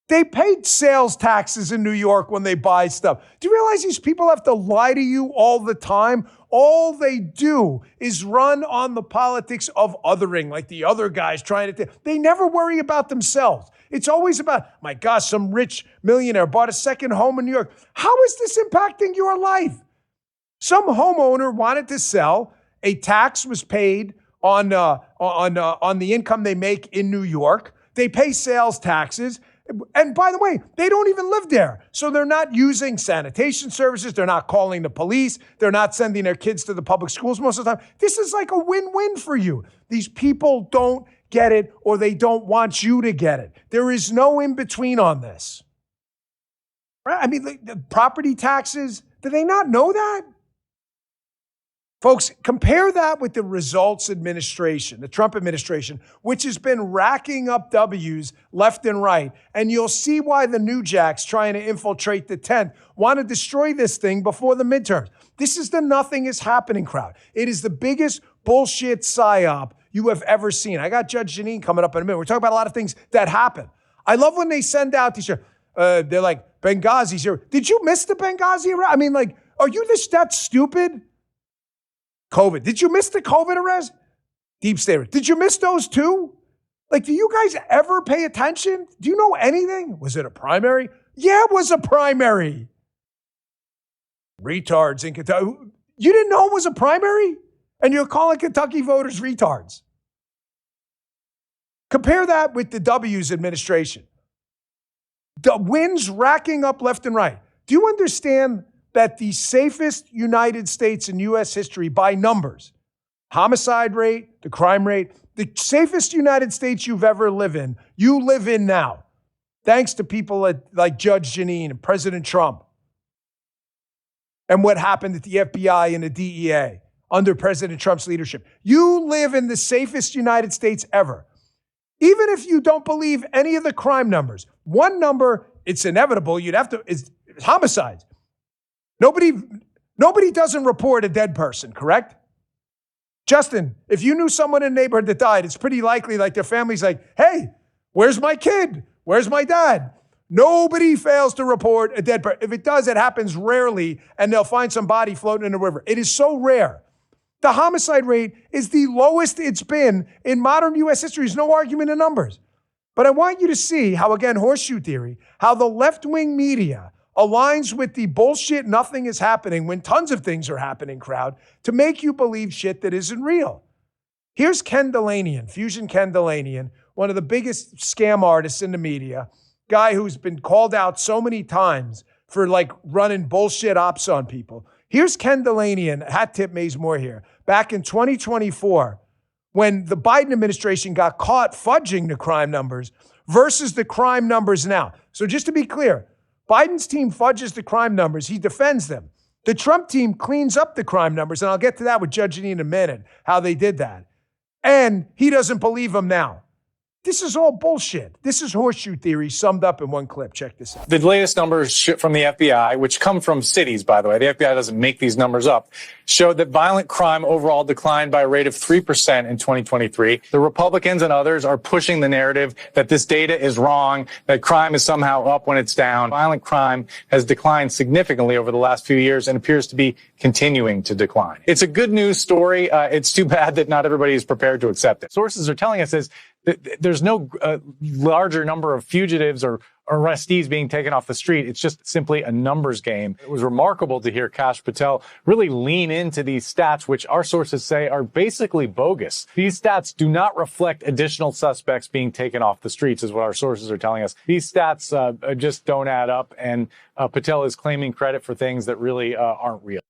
They pay sales taxes in New York when they buy stuff. Do you realize these people have to lie to you all the time? All they do is run on the politics of othering, like the other guys trying to. They never worry about themselves. It's always about, my gosh, some rich millionaire bought a second home in New York. How is this impacting your life? Some homeowner wanted to sell. A tax was paid on the income they make in New York. They pay sales taxes. And by the way, they don't even live there. So they're not using sanitation services. They're not calling the police. They're not sending their kids to the public schools most of the time. This is like a win-win for you. These people don't get it or they don't want you to get it. There is no in-between on this. Right? I mean, the property taxes, do they not know that? Folks, compare that with the results administration, the Trump administration, which has been racking up W's left and right. And you'll see why the New Jacks trying to infiltrate the 10th want to destroy this thing before the midterms. This is the nothing is happening crowd. It is the biggest bullshit psyop you have ever seen. I got Judge Jeanine coming up in a minute. We're talking about a lot of things that happen. I love when they send out these, they're like, Benghazi's here. Did you miss the Benghazi arrest? I mean, like, are you that stupid? COVID. Did you miss the COVID arrest? Deep state. Did you miss those too? Like, do you guys ever pay attention? Do you know anything? Was it a primary? Yeah, it was a primary. Retards in Kentucky. You didn't know it was a primary? And you're calling Kentucky voters retards. Compare that with the W's administration. The wins racking up left and right. Do you understand that the safest United States in U.S. history by numbers, homicide rate, the crime rate, the safest United States you've ever lived in, you live in now, thanks to people like Judge Jeanine and President Trump, and what happened at the FBI and the DEA under President Trump's leadership. You live in the safest United States ever. Even if you don't believe any of the crime numbers, one number, it's inevitable, is homicides. Nobody doesn't report a dead person, correct? Justin, if you knew someone in the neighborhood that died, it's pretty likely like their family's like, hey, where's my kid? Where's my dad? Nobody fails to report a dead person. If it does, it happens rarely, and they'll find some body floating in a river. It is so rare. The homicide rate is the lowest it's been in modern U.S. history. There's no argument in numbers. But I want you to see how, again, horseshoe theory, how the left-wing media aligns with the bullshit nothing is happening when tons of things are happening crowd to make you believe shit that isn't real. Here's Ken Dilanian, Fusion Ken Dilanian, one of the biggest scam artists in the media, guy who's been called out so many times for like running bullshit ops on people. Here's Ken Dilanian, hat tip Mays Moore here, back in 2024, when the Biden administration got caught fudging the crime numbers versus the crime numbers now. So just to be clear, Biden's team fudges the crime numbers. He defends them. The Trump team cleans up the crime numbers, and I'll get to that with Judge Jeanine in a minute, how they did that. And he doesn't believe them now. This is all bullshit. This is horseshoe theory summed up in one clip. Check this out. The latest numbers from the FBI, which come from cities, by the way, the FBI doesn't make these numbers up, showed that violent crime overall declined by a rate of 3% in 2023. The Republicans and others are pushing the narrative that this data is wrong, that crime is somehow up when it's down. Violent crime has declined significantly over the last few years and appears to be continuing to decline. It's a good news story. It's too bad that not everybody is prepared to accept it. Sources are telling us is that there's no larger number of fugitives or arrestees being taken off the street. It's just simply a numbers game. It was remarkable to hear Kash Patel really lean into these stats, which our sources say are basically bogus. These stats do not reflect additional suspects being taken off the streets, is what our sources are telling us. These stats just don't add up, and Patel is claiming credit for things that really aren't real.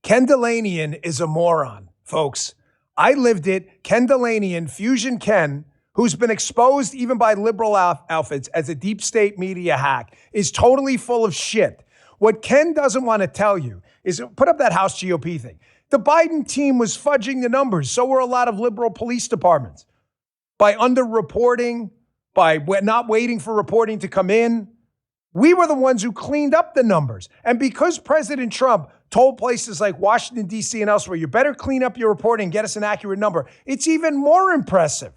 Ken Delanian is a moron, folks. I lived it. Ken Delanian, Fusion Ken, who's been exposed even by liberal outfits as a deep state media hack, is totally full of shit. What Ken doesn't want to tell you is, put up that House GOP thing. The Biden team was fudging the numbers. So were a lot of liberal police departments. By underreporting, by not waiting for reporting to come in. We were the ones who cleaned up the numbers. And because President Trump told places like Washington, D.C. and elsewhere, you better clean up your reporting and get us an accurate number, it's even more impressive.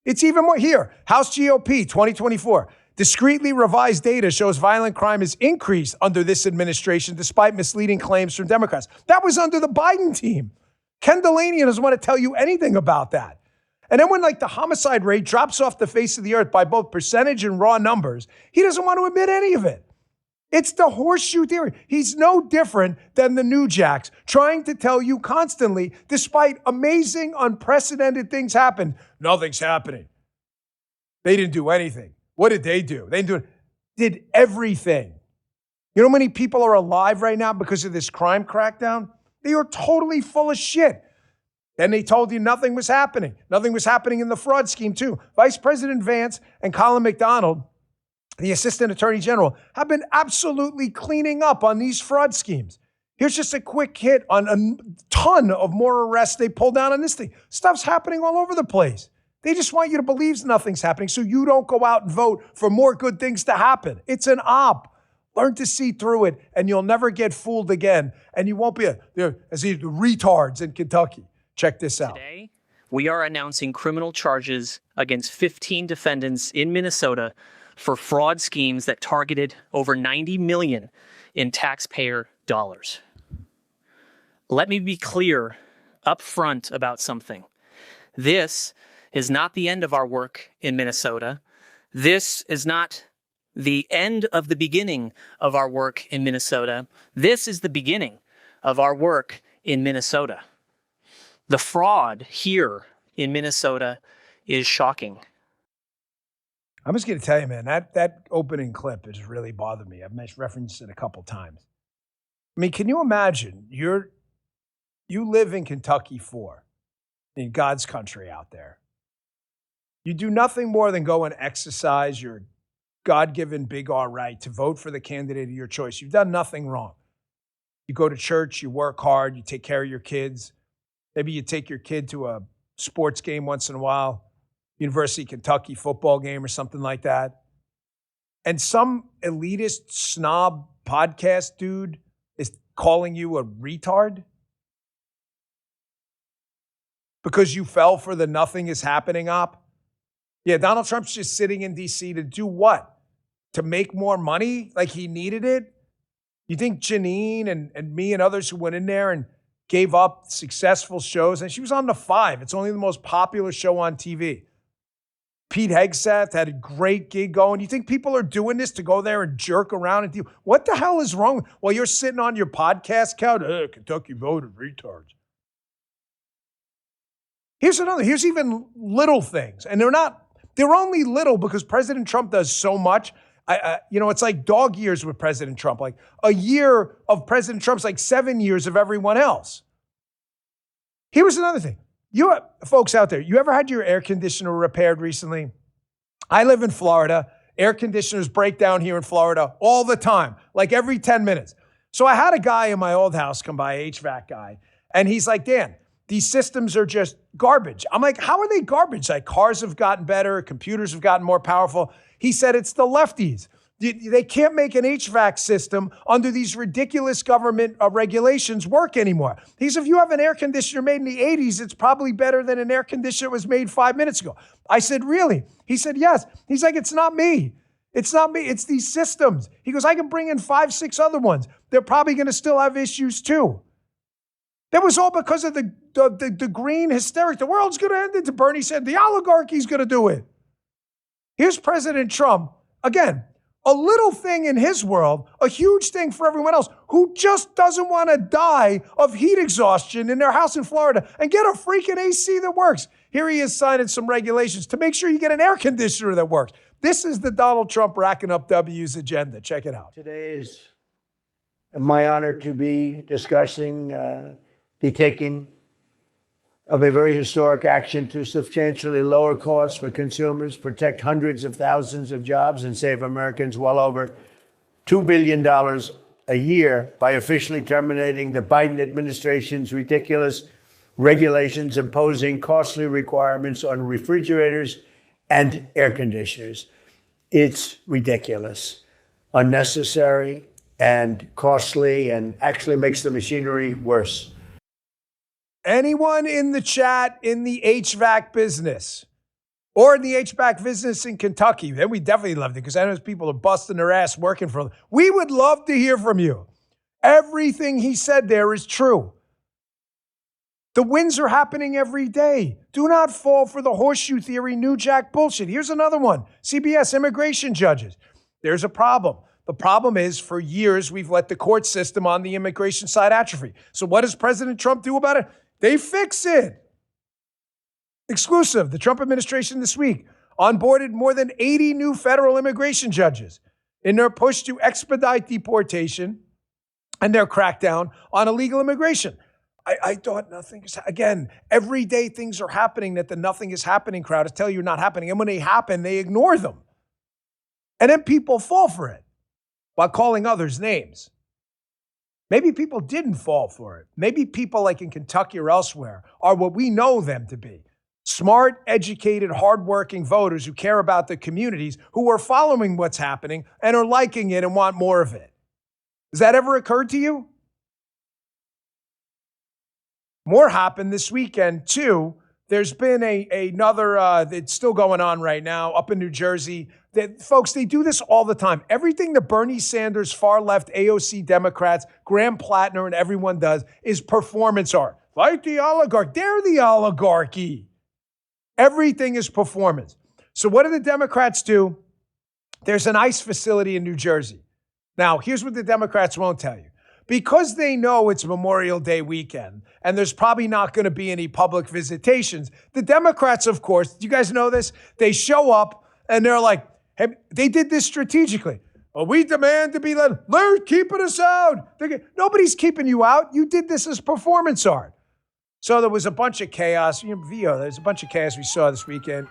It's even more. Here, House GOP 2024. Discreetly revised data shows violent crime has increased under this administration despite misleading claims from Democrats. That was under the Biden team. Ken Delanian doesn't want to tell you anything about that. And then when the homicide rate drops off the face of the earth by both percentage and raw numbers, he doesn't want to admit any of it. It's the horseshoe theory. He's no different than the New Jacks, trying to tell you constantly, despite amazing, unprecedented things happen, nothing's happening. They didn't do anything. What did they do? They did everything. You know how many people are alive right now because of this crime crackdown? They are totally full of shit. Then they told you nothing was happening. Nothing was happening in the fraud scheme, too. Vice President Vance and Colin McDonald, the Assistant Attorney General, have been absolutely cleaning up on these fraud schemes. Here's just a quick hit on a ton of more arrests they pulled down on this thing. Stuff's happening all over the place. They just want you to believe nothing's happening so you don't go out and vote for more good things to happen. It's an op. Learn to see through it, and you'll never get fooled again. And you won't be as the retards in Kentucky. Check this out. Today, we are announcing criminal charges against 15 defendants in Minnesota for fraud schemes that targeted over $90 million in taxpayer dollars. Let me be clear up front about something. This is not the end of our work in Minnesota. This is not the end of the beginning of our work in Minnesota. This is the beginning of our work in Minnesota. The fraud here in Minnesota is shocking. I'm just going to tell you, man, that opening clip has really bothered me. I've referenced it a couple times. I mean, can you imagine? You live in Kentucky in God's country out there. You do nothing more than go and exercise your God-given big R right to vote for the candidate of your choice. You've done nothing wrong. You go to church, you work hard, you take care of your kids. Maybe you take your kid to a sports game once in a while, University of Kentucky football game or something like that. And some elitist snob podcast dude is calling you a retard because you fell for the nothing is happening op. Yeah, Donald Trump's just sitting in D.C. to do what? To make more money like he needed it? You think Janine and me and others who went in there and gave up successful shows, and she was on The Five. It's only the most popular show on TV. Pete Hegseth had a great gig going. You think people are doing this to go there and jerk around and do? What the hell is wrong? While you're sitting on your podcast couch, Kentucky voted retards. Here's another. Here's even little things, and they're only little because President Trump does so much. It's like dog years with President Trump. Like a year of President Trump's like 7 years of everyone else. Here was another thing. You folks out there, you ever had your air conditioner repaired recently? I live in Florida. Air conditioners break down here in Florida all the time, like every 10 minutes. So I had a guy in my old house come by, HVAC guy, and he's like, Dan, these systems are just garbage. I'm like, how are they garbage? Like cars have gotten better, computers have gotten more powerful. He said it's the lefties. They can't make an HVAC system under these ridiculous government regulations work anymore. He said, if you have an air conditioner made in the 80s, it's probably better than an air conditioner that was made 5 minutes ago. I said, really? He said, yes. He's like, it's not me. It's not me. It's these systems. He goes, I can bring in 5, 6 other ones. They're probably going to still have issues too. That was all because of the green hysteric. The world's going to end it. Bernie said, the oligarchy's going to do it. Here's President Trump. Again, A little thing in his world, a huge thing for everyone else who just doesn't want to die of heat exhaustion in their house in Florida and get a freaking AC that works. Here he is signing some regulations to make sure you get an air conditioner that works. This is the Donald Trump racking up W's agenda. Check it out. Today is my honor to be discussing the taking of a very historic action to substantially lower costs for consumers, protect hundreds of thousands of jobs, and save Americans well over $2 billion a year by officially terminating the Biden administration's ridiculous regulations imposing costly requirements on refrigerators and air conditioners. It's ridiculous, unnecessary, and costly, and actually makes the machinery worse. Anyone in the chat in the HVAC business or in the HVAC business in Kentucky, then we definitely loved it because I know people are busting their ass working for them. We would love to hear from you. Everything he said there is true. The wins are happening every day. Do not fall for the horseshoe theory, New Jack bullshit. Here's another one. CBS immigration judges. There's a problem. The problem is for years we've let the court system on the immigration side atrophy. So what does President Trump do about it? They fix it. Exclusive, the Trump administration this week onboarded more than 80 new federal immigration judges in their push to expedite deportation and their crackdown on illegal immigration. I thought nothing is, again, every day things are happening that the nothing is happening crowd is telling you not happening. And when they happen, they ignore them. And then people fall for it by calling others names. Maybe people didn't fall for it. Maybe people like in Kentucky or elsewhere are what we know them to be. Smart, educated, hardworking voters who care about the communities, who are following what's happening and are liking it and want more of it. Has that ever occurred to you? More happened this weekend, too. There's been another, it's still going on right now up in New Jersey. That, folks, they do this all the time. Everything that Bernie Sanders, far-left AOC Democrats, Graham Plattner, and everyone does is performance art. Like the oligarch. They're the oligarchy. Everything is performance. So what do the Democrats do? There's an ICE facility in New Jersey. Now, here's what the Democrats won't tell you. Because they know it's Memorial Day weekend and there's probably not going to be any public visitations, the Democrats, of course, do you guys know this? They show up and they're like, hey, they did this strategically. Well, we demand to be let. They're keeping us out. Nobody's keeping you out. You did this as performance art. So there was a bunch of chaos. There's a bunch of chaos we saw this weekend.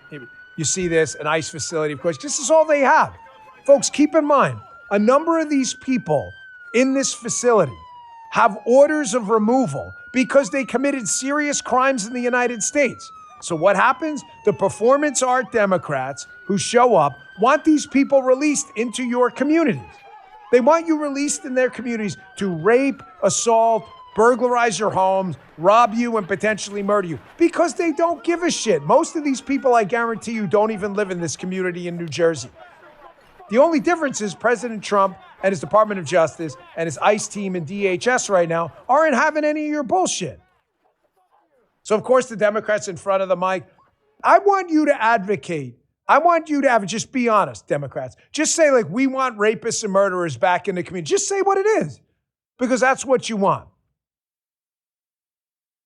You see this, an ICE facility, of course. This is all they have. Folks, keep in mind, a number of these people in this facility have orders of removal because they committed serious crimes in the United States. So what happens? The performance art Democrats who show up want these people released into your communities. They want you released in their communities to rape, assault, burglarize your homes, rob you, and potentially murder you because they don't give a shit. Most of these people, I guarantee you, don't even live in this community in New Jersey. The only difference is President Trump and his Department of Justice and his ICE team and DHS right now aren't having any of your bullshit. So, of course, the Democrats in front of the mic, I want you to advocate. I want you to just be honest, Democrats. Just say, like, we want rapists and murderers back in the community. Just say what it is, because that's what you want.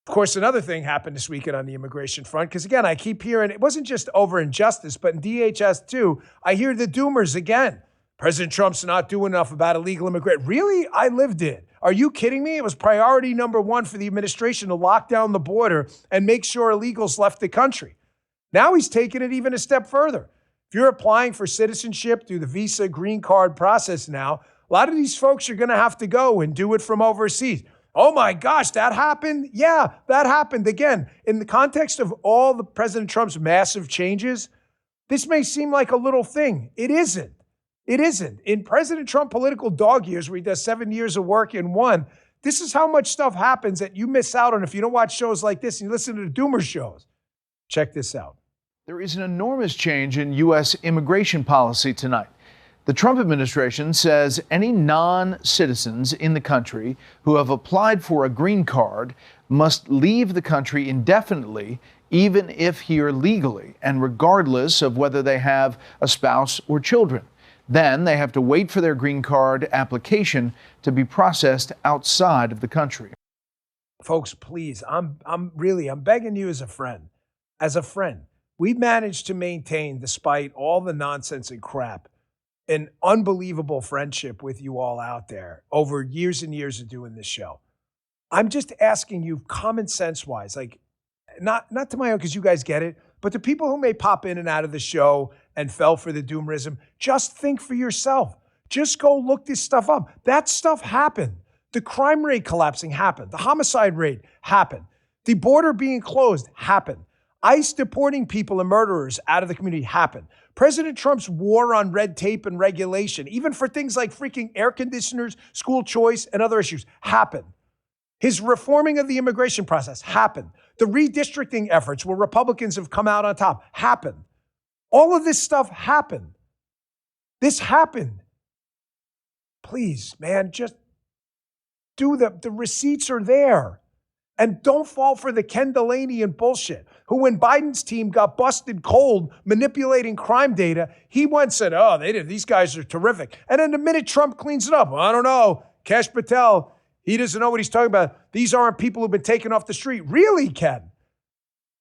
Of course, another thing happened this weekend on the immigration front, because, again, I keep hearing, it wasn't just over injustice, but in DHS, too, I hear the doomers again. President Trump's not doing enough about illegal immigration. Really? I lived it. Are you kidding me? It was priority number one for the administration to lock down the border and make sure illegals left the country. Now he's taking it even a step further. If you're applying for citizenship through the visa green card process now, a lot of these folks are going to have to go and do it from overseas. Oh my gosh, that happened? Yeah, that happened. Again, in the context of all the President Trump's massive changes, this may seem like a little thing. It isn't. It isn't. In President Trump political dog years, where he does 7 years of work in one, this is how much stuff happens that you miss out on if you don't watch shows like this and you listen to the doomer shows. Check this out. There is an enormous change in U.S. immigration policy tonight. The Trump administration says any non-citizens in the country who have applied for a green card must leave the country indefinitely, even if here legally, and regardless of whether they have a spouse or children. Then they have to wait for their green card application to be processed outside of the country. Folks, please, I'm begging you as a friend. As a friend, we've managed to maintain, despite all the nonsense and crap, an unbelievable friendship with you all out there over years and years of doing this show. I'm just asking you, common sense wise, like not to my own, because you guys get it, but the people who may pop in and out of the show and fell for the doomerism, just think for yourself. Just go look this stuff up. That stuff happened. The crime rate collapsing happened. The homicide rate happened. The border being closed happened. ICE deporting people and murderers out of the community happened. President Trump's war on red tape and regulation, even for things like freaking air conditioners, school choice, and other issues, happened. His reforming of the immigration process happened. The redistricting efforts where Republicans have come out on top happened. All of this stuff happened. This happened. Please, man, just do the receipts are there. And don't fall for the Ken Delaney and bullshit, who when Biden's team got busted cold manipulating crime data, he went and said, oh, these guys are terrific. And then the minute Trump cleans it up, well, I don't know, Kash Patel, he doesn't know what he's talking about. These aren't people who've been taken off the street. Really, Ken?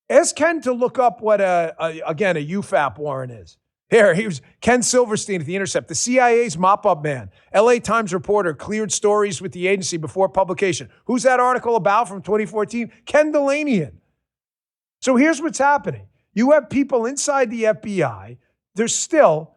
Ask Ken to look up what, a UFAP warrant is. Here, he was Ken Silverstein at The Intercept, the CIA's mop-up man. LA Times reporter cleared stories with the agency before publication. Who's that article about from 2014? Ken Delanian. So here's what's happening. You have people inside the FBI, there's still,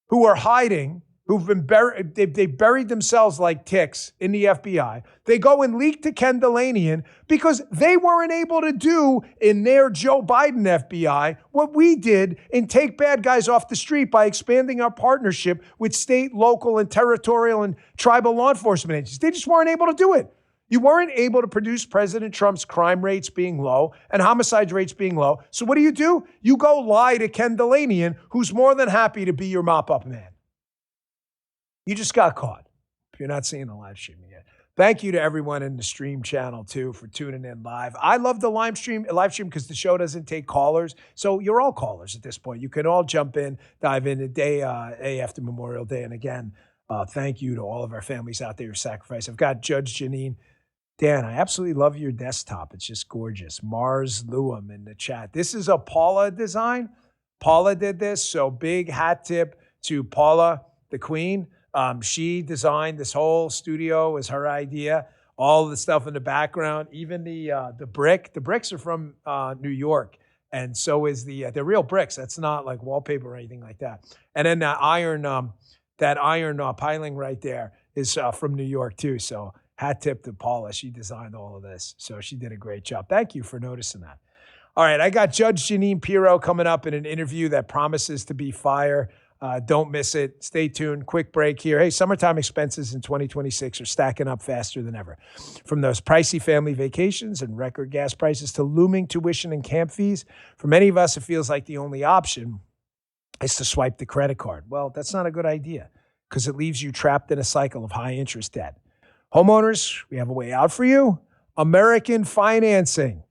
who are hiding, who've been buried, they buried themselves like ticks in the FBI. They go and leak to Ken Delanian because they weren't able to do in their Joe Biden FBI what we did in take bad guys off the street by expanding our partnership with state, local, and territorial and tribal law enforcement agencies. They just weren't able to do it. You weren't able to produce President Trump's crime rates being low and homicide rates being low. So what do? You go lie to Ken Delanian, who's more than happy to be your mop-up man. You just got caught if you're not seeing the live streaming yet. Thank you to everyone in the stream channel, too, for tuning in live. I love the live stream because the show doesn't take callers. So you're all callers at this point. You can all jump in, dive in the day after Memorial Day. And again, thank you to all of our families out there who sacrifice. I've got Judge Janine. Dan, I absolutely love your desktop. It's just gorgeous. Mars Lewum in the chat. This is a Paula design. Paula did this. So big hat tip to Paula, the queen. She designed this whole studio. It was her idea. All the stuff in the background, even the brick. The bricks are from New York, and so is they're real bricks. That's not like wallpaper or anything like that. And then that iron piling right there is from New York too. So hat tip to Paula. She designed all of this, so she did a great job. Thank you for noticing that. All right, I got Judge Janine Pirro coming up in an interview that promises to be fire. Don't miss it. Stay tuned. Quick break here. Hey, summertime expenses in 2026 are stacking up faster than ever. From those pricey family vacations and record gas prices to looming tuition and camp fees, for many of us, it feels like the only option is to swipe the credit card. Well, that's not a good idea because it leaves you trapped in a cycle of high interest debt. Homeowners, we have a way out for you. American Financing.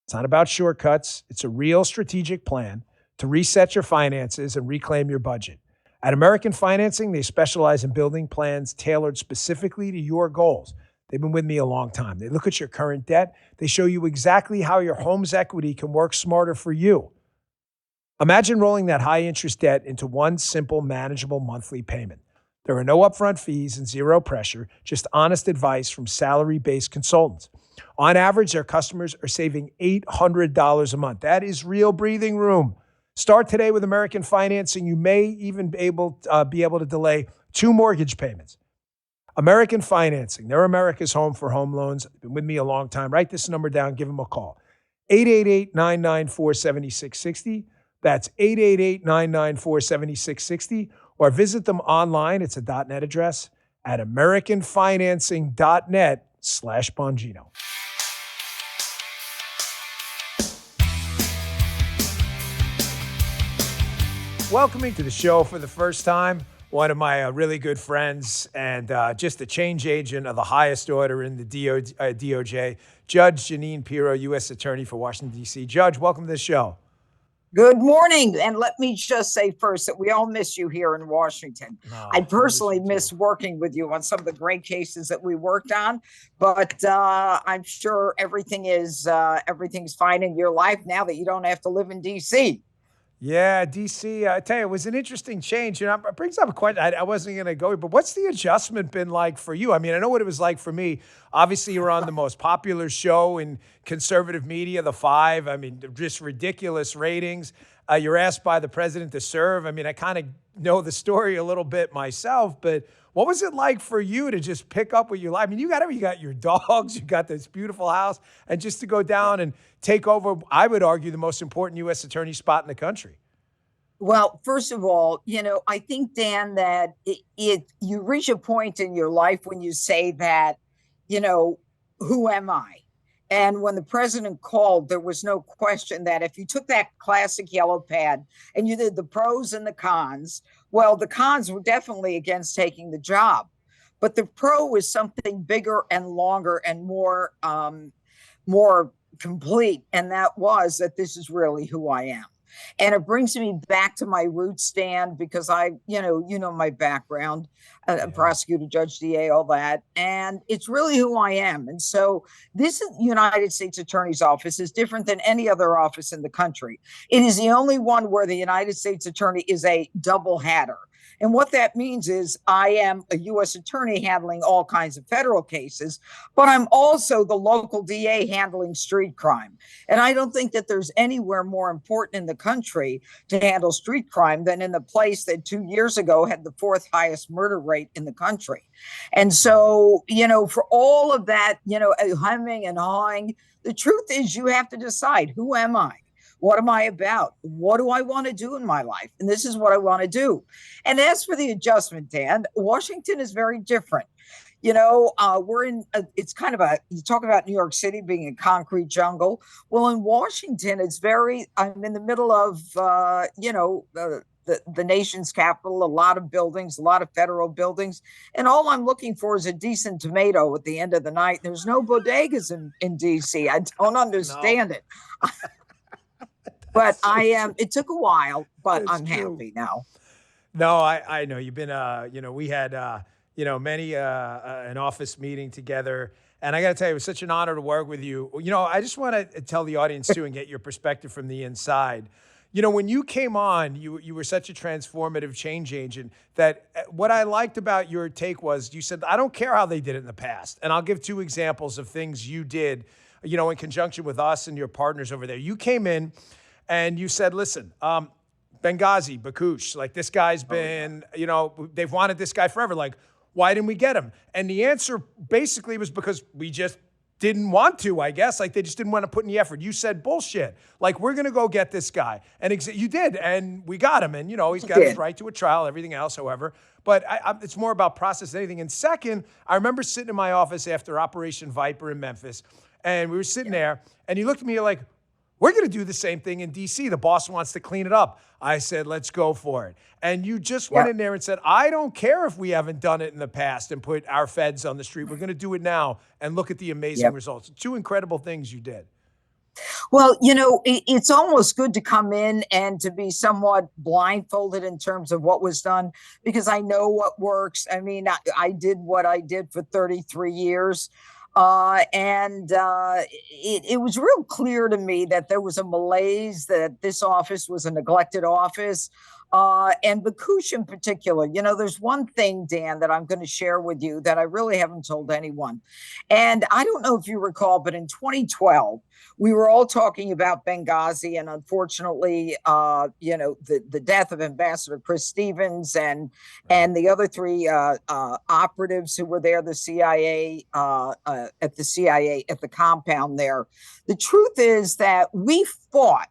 It's not about shortcuts. It's a real strategic plan to reset your finances and reclaim your budget. At American Financing, they specialize in building plans tailored specifically to your goals. They've been with me a long time. They look at your current debt. They show you exactly how your home's equity can work smarter for you. Imagine rolling that high interest debt into one simple, manageable monthly payment. There are no upfront fees and zero pressure, just honest advice from salary-based consultants. On average, their customers are saving $800 a month. That is real breathing room. Start today with American Financing. You may even be able to delay 2 mortgage payments. American Financing. They're America's home for home loans. They've been with me a long time. Write this number down. Give them a call. 888-994-7660. That's 888-994-7660. Or visit them online. It's a .net address at americanfinancing.net/Bongino. Welcoming to the show for the first time, one of my really good friends and just a change agent of the highest order in the DOJ, Judge Janine Pirro, U.S. Attorney for Washington, D.C. Judge, welcome to the show. Good morning. And let me just say first that we all miss you here in Washington. I personally miss working with you on some of the great cases that we worked on, but I'm sure everything's fine in your life now that you don't have to live in D.C. Yeah, DC. I tell you, it was an interesting change. It brings up a question. I wasn't going to go, but what's the adjustment been like for you? I mean, I know what it was like for me. Obviously, you're on the most popular show in conservative media, The Five. I mean, just ridiculous ratings. You're asked by the president to serve. I mean, I kind of know the story a little bit myself, but what was it like for you to just pick up what you like? I mean, you got your dogs, you got this beautiful house, and just to go down and take over, I would argue, the most important U.S. attorney spot in the country. Well, first of all, I think, Dan, that you reach a point in your life when you say that, who am I? And when the president called, there was no question that if you took that classic yellow pad and you did the pros and the cons, well, the cons were definitely against taking the job. But the pro was something bigger and longer and more complete. And that was that this is really who I am. And it brings me back to my roots, Stan, because you know my background, prosecutor, judge, DA, all that. And it's really who I am. And so this United States Attorney's Office is different than any other office in the country. It is the only one where the United States Attorney is a double hatter. And what that means is I am a U.S. attorney handling all kinds of federal cases, but I'm also the local DA handling street crime. And I don't think that there's anywhere more important in the country to handle street crime than in the place that 2 years ago had the fourth highest murder rate in the country. And so, for all of that, humming and hawing, the truth is you have to decide, who am I? What am I about? What do I want to do in my life? And this is what I want to do. And as for the adjustment, Dan, Washington is very different. We're in, it's kind of you talk about New York City being a concrete jungle. Well, in Washington, I'm in the middle of, the nation's capital, a lot of buildings, a lot of federal buildings. And all I'm looking for is a decent tomato at the end of the night. There's no bodegas in D.C. I don't understand it. But it took a while, but I'm happy now. No, I know you've been, we had, many an office meeting together. And I got to tell you, it was such an honor to work with you. I just want to tell the audience too and get your perspective from the inside. When you came on, you were such a transformative change agent that what I liked about your take was you said, I don't care how they did it in the past. And I'll give two examples of things you did, in conjunction with us and your partners over there. You came in and you said, listen, Benghazi, Bakush, like this guy's been, they've wanted this guy forever. Like, why didn't we get him? And the answer basically was because we just didn't want to, I guess. Like they just didn't want to put in the effort. You said, bullshit. Like, we're going to go get this guy. And you did. And we got him. And, he's got his right to a trial, everything else, however. But it's more about process than anything. And second, I remember sitting in my office after Operation Viper in Memphis. And we were sitting there. And you looked at me like, we're going to do the same thing in D.C. The boss wants to clean it up. I said, let's go for it. And you just went in there and said, I don't care if we haven't done it in the past and put our feds on the street. We're going to do it now and look at the amazing results. Two incredible things you did. Well, it's almost good to come in and to be somewhat blindfolded in terms of what was done, because I know what works. I mean, I did what I did for 33 years. It was real clear to me that there was a malaise, that this office was a neglected office. And Bakush in particular, there's one thing, Dan, that I'm going to share with you that I really haven't told anyone. And I don't know if you recall, but in 2012, we were all talking about Benghazi and unfortunately, the death of Ambassador Chris Stevens and the other three operatives who were there, the CIA, at the compound there. The truth is that we fought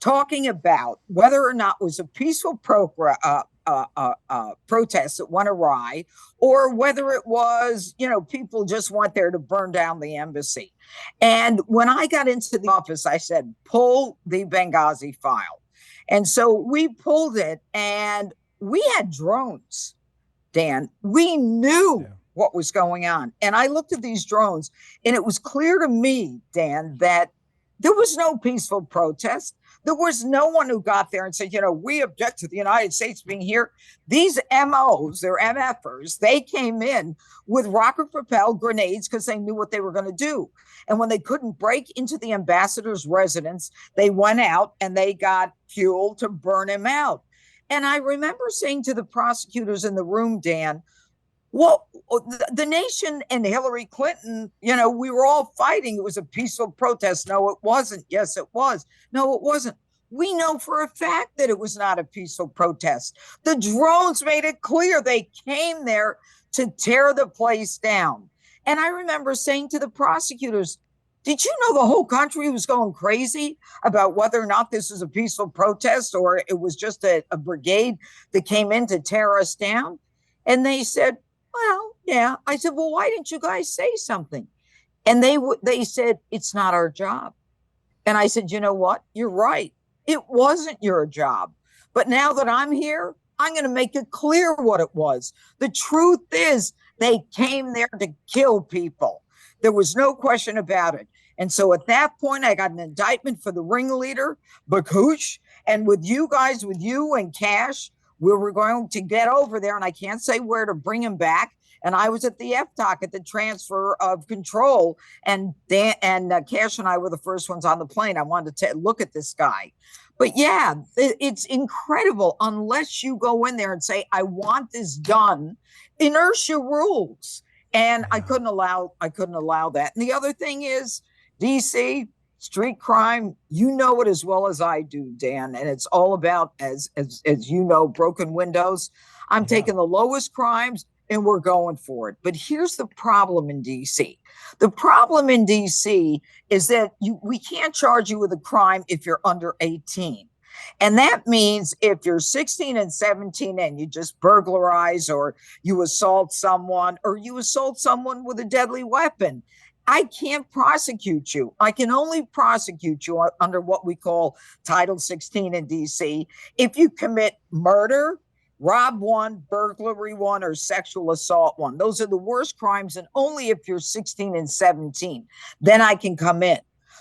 talking about whether or not it was a peaceful protest that went awry, or whether it was, people just went there to burn down the embassy. And when I got into the office, I said, pull the Benghazi file. And so we pulled it, and we had drones, Dan. We knew what was going on. And I looked at these drones, and it was clear to me, Dan, that There was no peaceful protest. There was no one who got there and said, we object to the United States being here. These MOs, they're MFers, they came in with rocket-propelled grenades because they knew what they were going to do. And when they couldn't break into the ambassador's residence, they went out and they got fuel to burn him out. And I remember saying to the prosecutors in the room, Dan, well, the nation and Hillary Clinton, we were all fighting. It was a peaceful protest. No, it wasn't. Yes, it was. No, it wasn't. We know for a fact that it was not a peaceful protest. The drones made it clear they came there to tear the place down. And I remember saying to the prosecutors, did you know the whole country was going crazy about whether or not this was a peaceful protest or it was just a brigade that came in to tear us down? And they said, well, yeah. I said, well, why didn't you guys say something? And they said, it's not our job. And I said, you know what? You're right. It wasn't your job. But now that I'm here, I'm going to make it clear what it was. The truth is they came there to kill people. There was no question about it. And so at that point, I got an indictment for the ringleader, Bakush, and with you guys, with you and Cash, we were going to get over there, and I can't say where, to bring him back. And I was at the FDOC at the transfer of control, and Cash and I were the first ones on the plane. I wanted to look at this guy. But yeah, it's incredible. Unless you go in there and say, I want this done, inertia rules. And I couldn't allow that. And the other thing is, DC, street crime, you know it as well as I do, Dan. And it's all about, as you know, broken windows. I'm taking the lowest crimes and we're going for it. But here's the problem in DC. The problem in DC is that we can't charge you with a crime if you're under 18. And that means if you're 16 and 17 and you just burglarize or you assault someone with a deadly weapon, I can't prosecute you. I can only prosecute you under what we call Title 16 in DC if you commit murder, rob one, burglary one, or sexual assault one. Those are the worst crimes, and only if you're 16 and 17. Then I can come in.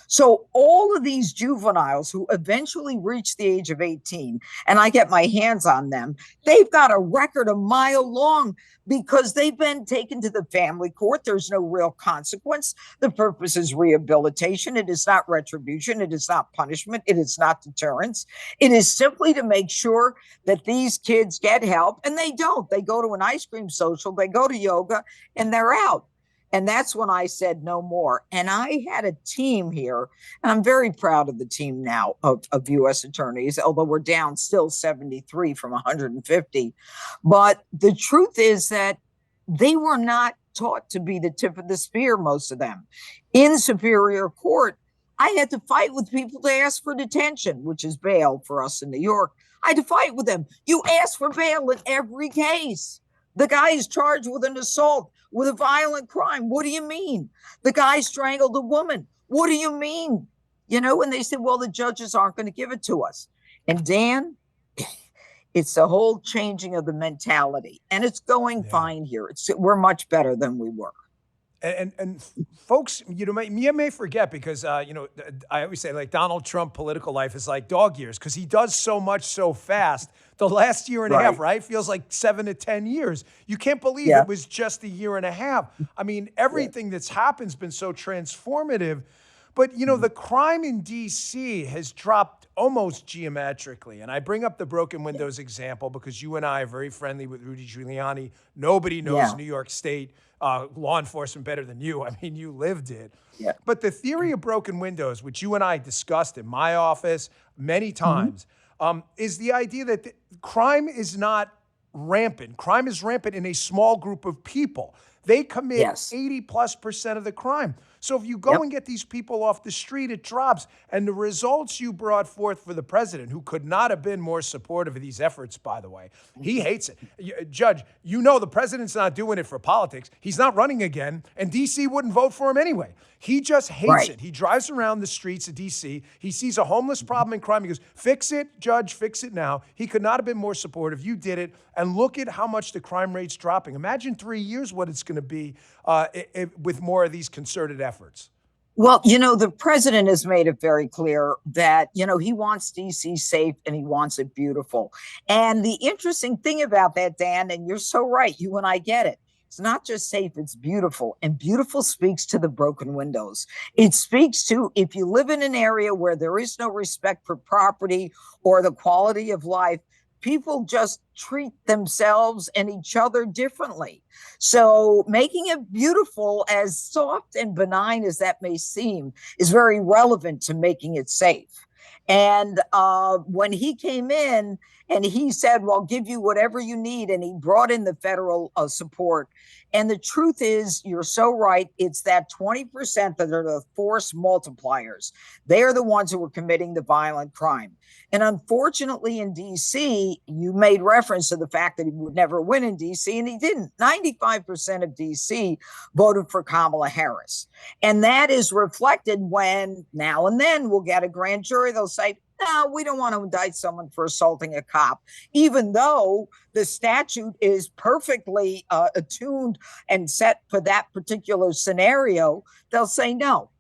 So all of these juveniles who eventually reach the age of 18, and I get my hands on them, they've got a record a mile long because they've been taken to the family court. There's no real consequence. The purpose is rehabilitation. It is not retribution. It is not punishment. It is not deterrence. It is simply to make sure that these kids get help, and they don't. They go to an ice cream social, they go to yoga, and they're out. And that's when I said no more. And I had a team here, and I'm very proud of the team now of U.S. attorneys, although we're down still 73 from 150. But the truth is that they were not taught to be the tip of the spear, most of them. In Superior Court, I had to fight with people to ask for detention, which is bail for us in New York. I had to fight with them. You ask for bail in every case. The guy is charged with an assault, with a violent crime. What do you mean? The guy strangled a woman. What do you mean? And they said, well, the judges aren't going to give it to us. And Dan, it's the whole changing of the mentality. And it's going fine here. We're much better than we were. And folks, you may forget because, I always say, like, Donald Trump political life is like dog years because he does so much so fast. The last year and a half, right? Feels like 7 to 10 years. You can't believe it was just a year and a half. I mean, everything that's happened's been so transformative. But, the crime in D.C. has dropped almost geometrically. And I bring up the broken windows example because you and I are very friendly with Rudy Giuliani. Nobody knows New York State law enforcement better than you. I mean, you lived it. Yeah. But the theory of broken windows, which you and I discussed in my office many times, is the idea that crime is not rampant. Crime is rampant in a small group of people. They commit 80+% of the crime. So if you go and get these people off the street, it drops. And the results you brought forth for the president, who could not have been more supportive of these efforts, by the way, he hates it. Judge, the president's not doing it for politics. He's not running again, and D.C. wouldn't vote for him anyway. He just hates it. He drives around the streets of D.C. He sees a homeless problem and crime. He goes, fix it, Judge, fix it now. He could not have been more supportive. You did it. And look at how much the crime rate's dropping. Imagine 3 years what it's going to be with more of these concerted efforts. Well, the president has made it very clear that, he wants DC safe and he wants it beautiful. And the interesting thing about that, Dan, and you're so right, you and I get it. It's not just safe, it's beautiful. And beautiful speaks to the broken windows. It speaks to if you live in an area where there is no respect for property or the quality of life, people just treat themselves and each other differently. So making it beautiful, as soft and benign as that may seem, is very relevant to making it safe. And when he came in and he said, well, I'll give you whatever you need, and he brought in the federal support. And the truth is, you're so right. It's that 20% that are the force multipliers. They are the ones who are committing the violent crime. And unfortunately, in DC, you made reference to the fact that he would never win in DC, and he didn't. 95% of DC voted for Kamala Harris. And that is reflected when now and then we'll get a grand jury. They'll say, no, we don't want to indict someone for assaulting a cop, even though the statute is perfectly attuned and set for that particular scenario. They'll say, no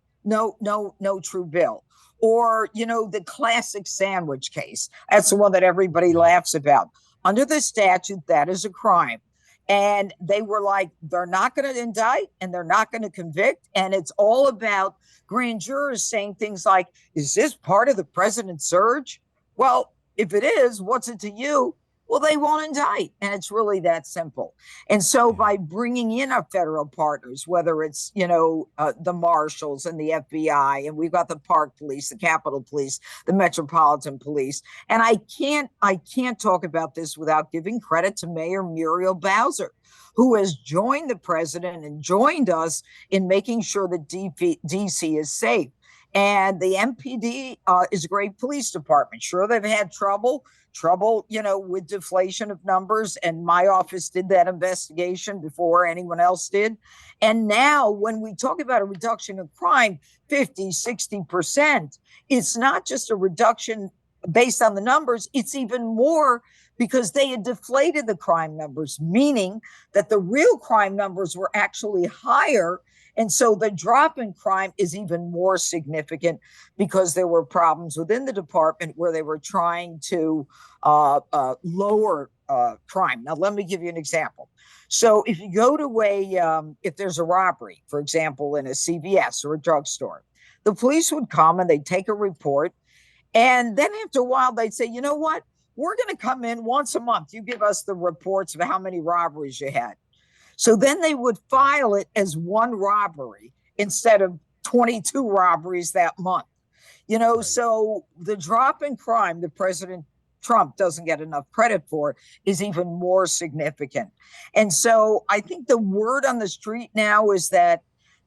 true bill. Or, the classic sandwich case. That's the one that everybody laughs about. Under the statute, that is a crime. And they were like, they're not going to indict and they're not going to convict. And it's all about grand jurors saying things like, is this part of the president's surge? Well, if it is, what's it to you? Well, they won't indict. And it's really that simple. And so by bringing in our federal partners, whether it's, the marshals and the FBI, and we've got the Park Police, the Capitol Police, the Metropolitan Police. And I can't talk about this without giving credit to Mayor Muriel Bowser, who has joined the president and joined us in making sure that DC is safe. And the MPD is a great police department. Sure, they've had trouble, with deflation of numbers. And my office did that investigation before anyone else did. And now when we talk about a reduction of crime, 50, 60%, it's not just a reduction based on the numbers. It's even more because they had deflated the crime numbers, meaning that the real crime numbers were actually higher. And so the drop in crime is even more significant because there were problems within the department where they were trying to lower crime. Now, let me give you an example. So if you go to if there's a robbery, for example, in a CVS or a drugstore, the police would come and they'd take a report. And then after a while, they'd say, you know what? We're going to come in once a month. You give us the reports of how many robberies you had. So then they would file it as one robbery instead of 22 robberies that month. Right. So the drop in crime that President Trump doesn't get enough credit for is even more significant. And so I think the word on the street now is that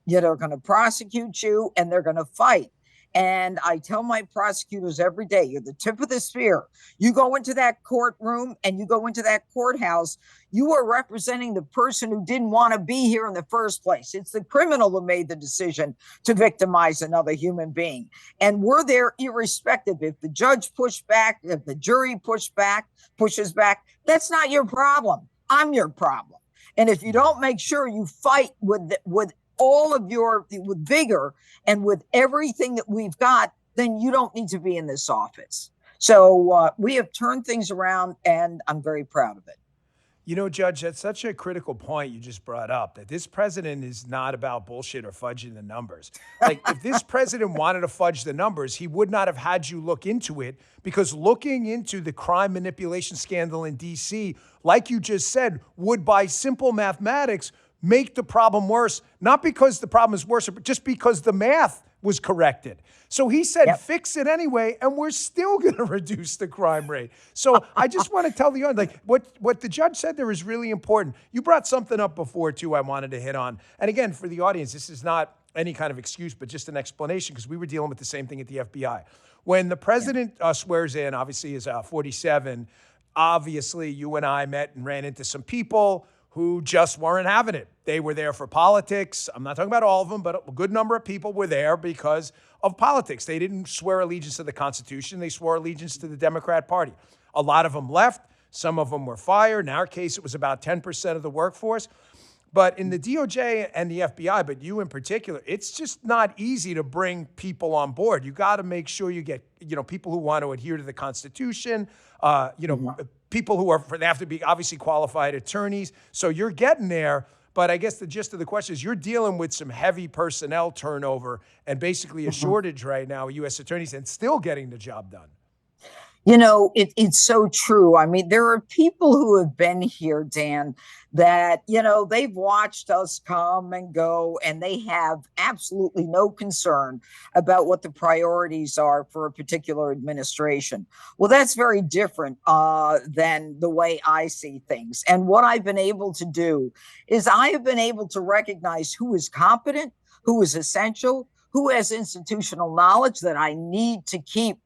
they're going to prosecute you and they're going to fight. And I tell my prosecutors every day, you're the tip of the spear. You go into that courtroom and you go into that courthouse, you are representing the person who didn't want to be here in the first place. It's the criminal who made the decision to victimize another human being. And we're there irrespective. If the judge pushed back, if the jury pushes back, that's not your problem. I'm your problem. And if you don't make sure you fight with all of with vigor and with everything that we've got, then you don't need to be in this office. So we have turned things around and I'm very proud of it. Judge, that's such a critical point you just brought up, that this president is not about bullshit or fudging the numbers. Like, if this president wanted to fudge the numbers, he would not have had you look into it, because looking into the crime manipulation scandal in D.C., like you just said, would, by simple mathematics, make the problem worse, not because the problem is worse, but just because the math was corrected. So he said, fix it anyway, and we're still going to reduce the crime rate. So I just want to tell the audience, what the judge said there is really important. You brought something up before, too, I wanted to hit on. And again, for the audience, this is not any kind of excuse, but just an explanation, because we were dealing with the same thing at the FBI. When the president swears in, obviously, is 47, obviously, you and I met and ran into some people who just weren't having it. They were there for politics. I'm not talking about all of them, but a good number of people were there because of politics. They didn't swear allegiance to the Constitution. They swore allegiance to the Democrat Party. A lot of them left. Some of them were fired. In our case, it was about 10% of the workforce. But in the DOJ and the FBI, but you in particular, it's just not easy to bring people on board. You got to make sure you get, people who want to adhere to the Constitution, people who they have to be obviously qualified attorneys. So you're getting there. But I guess the gist of the question is you're dealing with some heavy personnel turnover and basically a shortage right now of U.S. attorneys and still getting the job done. It's so true. I mean, there are people who have been here, Dan, that, they've watched us come and go, and they have absolutely no concern about what the priorities are for a particular administration. Well, that's very different than the way I see things. And what I've been able to do is I have been able to recognize who is competent, who is essential, who has institutional knowledge that I need to keep.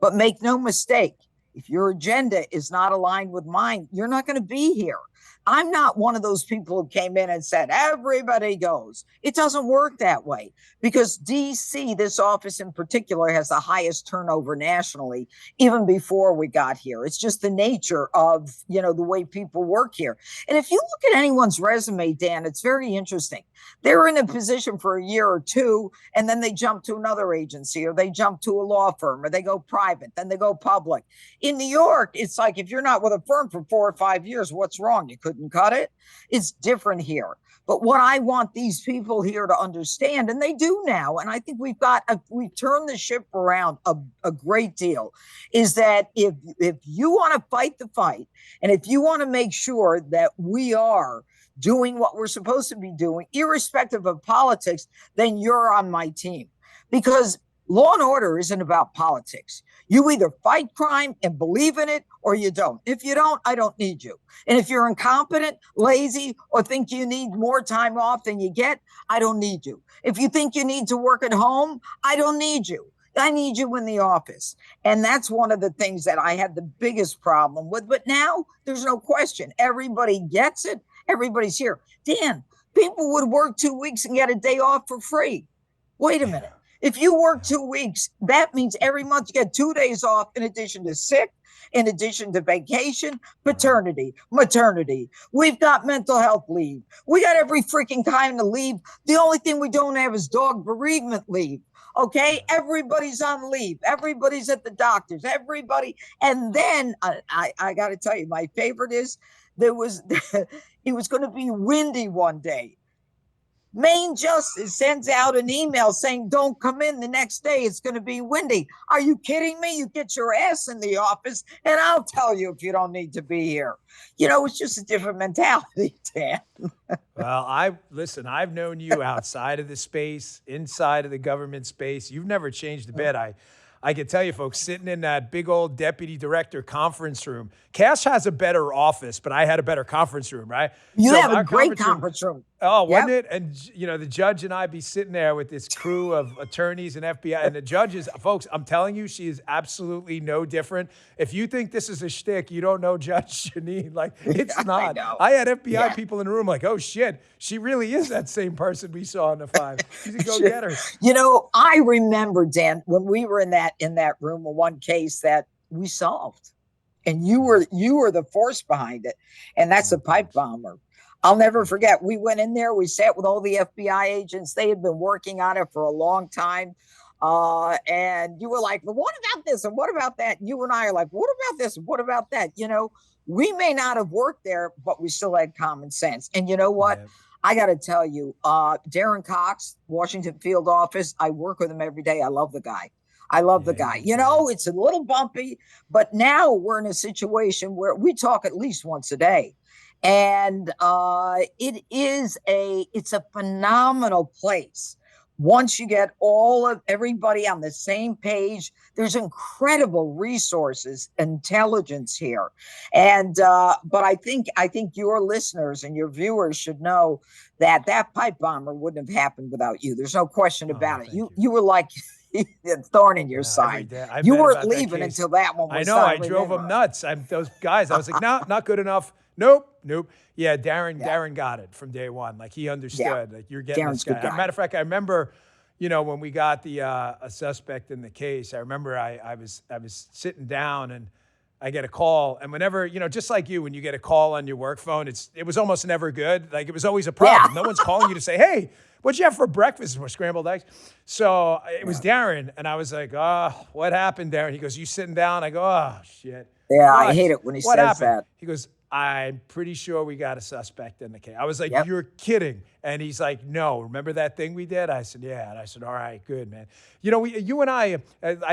But make no mistake, if your agenda is not aligned with mine, you're not going to be here. I'm not one of those people who came in and said, everybody goes. It doesn't work that way because DC, this office in particular, has the highest turnover nationally, even before we got here. It's just the nature of, the way people work here. And if you look at anyone's resume, Dan, it's very interesting. They're in a position for a year or two, and then they jump to another agency, or they jump to a law firm, or they go private, then they go public. In New York, it's like, if you're not with a firm for 4 or 5 years, what's wrong? You couldn't cut it. It's different here. But what I want these people here to understand, and they do now, and I think we've turned the ship around a great deal, is that if you want to fight the fight, and if you want to make sure that we are doing what we're supposed to be doing, irrespective of politics, then you're on my team. Because law and order isn't about politics. You either fight crime and believe in it, or you don't. If you don't, I don't need you. And if you're incompetent, lazy, or think you need more time off than you get, I don't need you. If you think you need to work at home, I don't need you. I need you in the office. And that's one of the things that I had the biggest problem with. But now there's no question. Everybody gets it. Everybody's here. Dan, people would work 2 weeks and get a day off for free. Wait a minute. If you work 2 weeks, that means every month you get 2 days off in addition to sick, in addition to vacation, paternity, maternity. We've got mental health leave. We got every freaking kind of leave. The only thing we don't have is dog bereavement leave. Okay, everybody's on leave. Everybody's at the doctor's. Everybody. And then I got to tell you, my favorite is it was going to be windy one day. Maine Justice sends out an email saying, don't come in the next day. It's going to be windy. Are you kidding me? You get your ass in the office and I'll tell you if you don't need to be here. It's just a different mentality, Dan. Well, I've known you outside of the space, inside of the government space. You've never changed a bit. I can tell you, folks, sitting in that big old deputy director conference room, Cash has a better office, but I had a better conference room, right? You have a great conference room. Oh, wasn't it? And, the judge and I be sitting there with this crew of attorneys and FBI. And the judge is, folks, I'm telling you, she is absolutely no different. If you think this is a shtick, you don't know Judge Janine. Like, it's not. I had FBI people in the room like, oh, shit, she really is that same person we saw in the 5. You should go get her. I remember, Dan, when we were in that room of one case that we solved. And you were the force behind it. And that's a pipe bomber. I'll never forget. We went in there. We sat with all the FBI agents. They had been working on it for a long time. And you were like, well, what about this? And what about that? And you and I are like, what about this? And what about that? We may not have worked there, but we still had common sense. And you know what? Yeah. I got to tell you, Darren Cox, Washington field office, I work with him every day. I love the guy. The guy. It's a little bumpy, but now we're in a situation where we talk at least once a day. And it's a phenomenal place. Once you get everybody on the same page, there's incredible resources, intelligence here. And but I think your listeners and your viewers should know that pipe bomber wouldn't have happened without you. There's no question about it. You were like thorn in your side. You weren't leaving until that one was I know. I drove them nuts. Those guys, I was like, no, not good enough. Nope. Yeah, Darren got it from day one. Like, he understood. Yeah. Like, you're getting Darren's this guy. As a matter of fact, I remember, when we got the a suspect in the case, I remember I was sitting down and I get a call, and whenever, just like you, when you get a call on your work phone, it was almost never good. Like, it was always a problem. No one's calling you to say, hey, what'd you have for breakfast? More scrambled eggs. So it was Darren, and I was like, what happened, Darren? He goes, you sitting down? I go, oh, shit. Yeah, What? I hate it when he What says happened? that. He goes, I'm pretty sure we got a suspect in the case. I was like, you're kidding. And he's like, no, remember that thing we did? I said, yeah. And I said, all right, good, man. You and I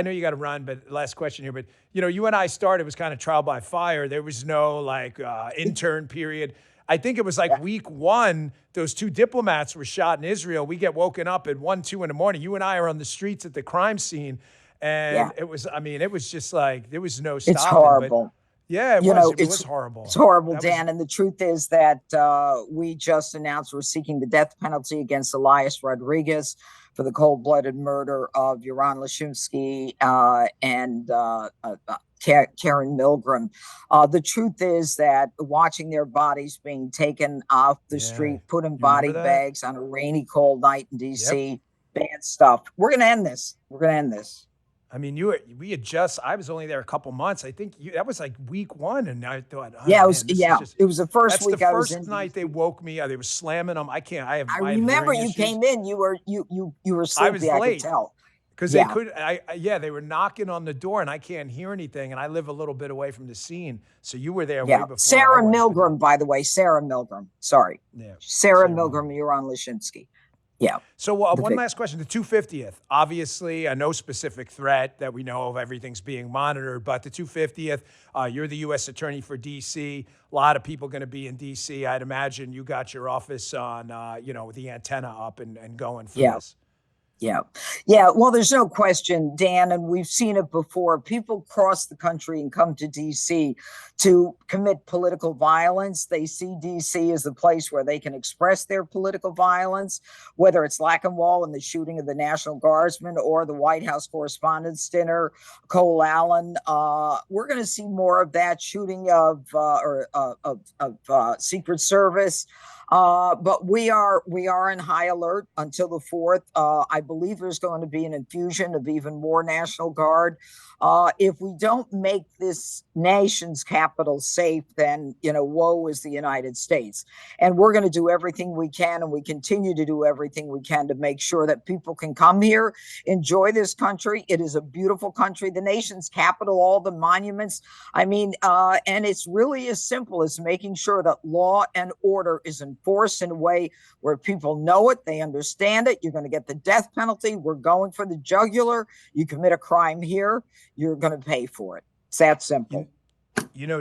know you got to run, but last question here, but you and I started, it was kind of trial by fire. There was no intern period. I think it was week 1, those 2 diplomats were shot in Israel. We get woken up at 1, 2 in the morning. You and I are on the streets at the crime scene. And it was just like, there was no stopping. It's horrible. But yeah, it was horrible. It's horrible, Dan. And the truth is that we just announced we're seeking the death penalty against Elias Rodriguez for the cold-blooded murder of Yaron Lashinsky and Karen Milgram. The truth is that watching their bodies being taken off the street, put in body bags on a rainy, cold night in D.C., bad stuff. We're going to end this. I mean, I was only there a couple months. I think that was like week 1. And I thought, it was the first week I was in. That's the first night they woke me. They were slamming them. I remember you came in, you were sleepy. I was late. I could tell. Because they were knocking on the door and I can't hear anything. And I live a little bit away from the scene. So you were there way before. Sarah Milgram, by the way, Sarah Milgram. Sorry. Yeah. Sarah Milgram, Yaron Lashinsky. Yeah. So one last question. The 250th, obviously no specific threat that we know of. Everything's being monitored. But the 250th, you're the U.S. Attorney for D.C. A lot of people going to be in D.C. I'd imagine you got your office on, with the antenna up and going for this. Yeah. Well, there's no question, Dan, and we've seen it before. People cross the country and come to D.C. to commit political violence. They see D.C. as the place where they can express their political violence, whether it's Lackenwall and the shooting of the National Guardsman or the White House Correspondents' Dinner, Cole Allen. We're going to see more of that shooting of Secret Service. But we are in high alert until the 4th. I believe there's going to be an infusion of even more National Guard. If we don't make this nation's capital safe, then, woe is the United States. And we're going to do everything we can, and we continue to do everything we can to make sure that people can come here, enjoy this country. It is a beautiful country, the nation's capital, all the monuments. And it's really as simple as making sure that law and order is enforced in a way where people know it, they understand it. You're going to get the death penalty. We're going for the jugular. You commit a crime here, you're going to pay for it. It's that simple.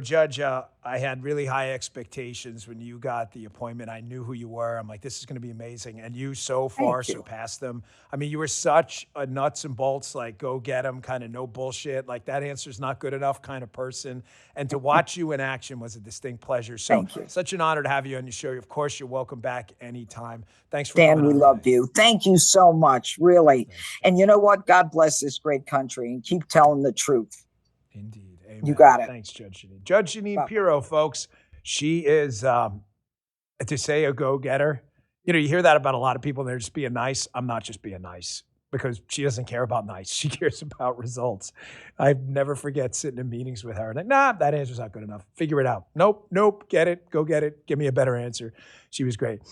Judge, I had really high expectations when you got the appointment. I knew who you were. I'm like, this is going to be amazing. And you so far surpassed them. I mean, you were such a nuts and bolts, like go get them, kind of no bullshit. Like that answer's not good enough kind of person. And to watch you in action was a distinct pleasure. So such an honor to have you on your show. Of course, you're welcome back anytime. Thanks for Dan, coming we on love today. you. Thank you so much, really. And you know what? God bless this great country and keep telling the truth. Indeed. Amen. You got it. Thanks, Judge Janine. Judge Janine Pirro, folks. She is, to say a go-getter. You hear that about a lot of people. They're just being nice. I'm not just being nice because she doesn't care about nice. She cares about results. I never forget sitting in meetings with her. And that answer's not good enough. Figure it out. Nope. Get it. Go get it. Give me a better answer. She was great.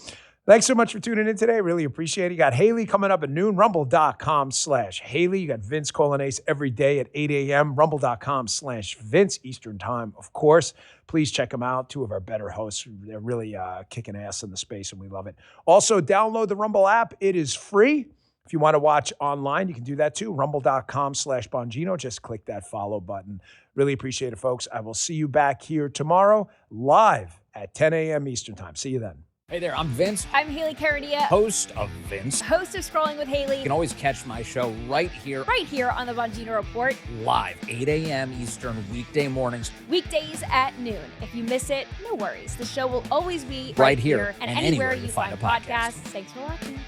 Thanks so much for tuning in today. Really appreciate it. You got Haley coming up at noon, rumble.com/Haley. You got Vince calling Ace every day at 8 a.m., rumble.com/Vince Eastern time, of course. Please check them out. 2 of our better hosts. They're really kicking ass in the space, and we love it. Also, download the Rumble app. It is free. If you want to watch online, you can do that too. Rumble.com/Bongino. Just click that follow button. Really appreciate it, folks. I will see you back here tomorrow, live at 10 a.m. Eastern time. See you then. Hey there, I'm Vince. I'm Haley Caradia, Host of Vince. host of Scrolling with Haley. You can always catch my show right here on the Bongino Report. Live, 8 a.m. Eastern, weekday mornings. Weekdays at noon. If you miss it, no worries. The show will always be right here and anywhere you find podcasts. Thanks for watching.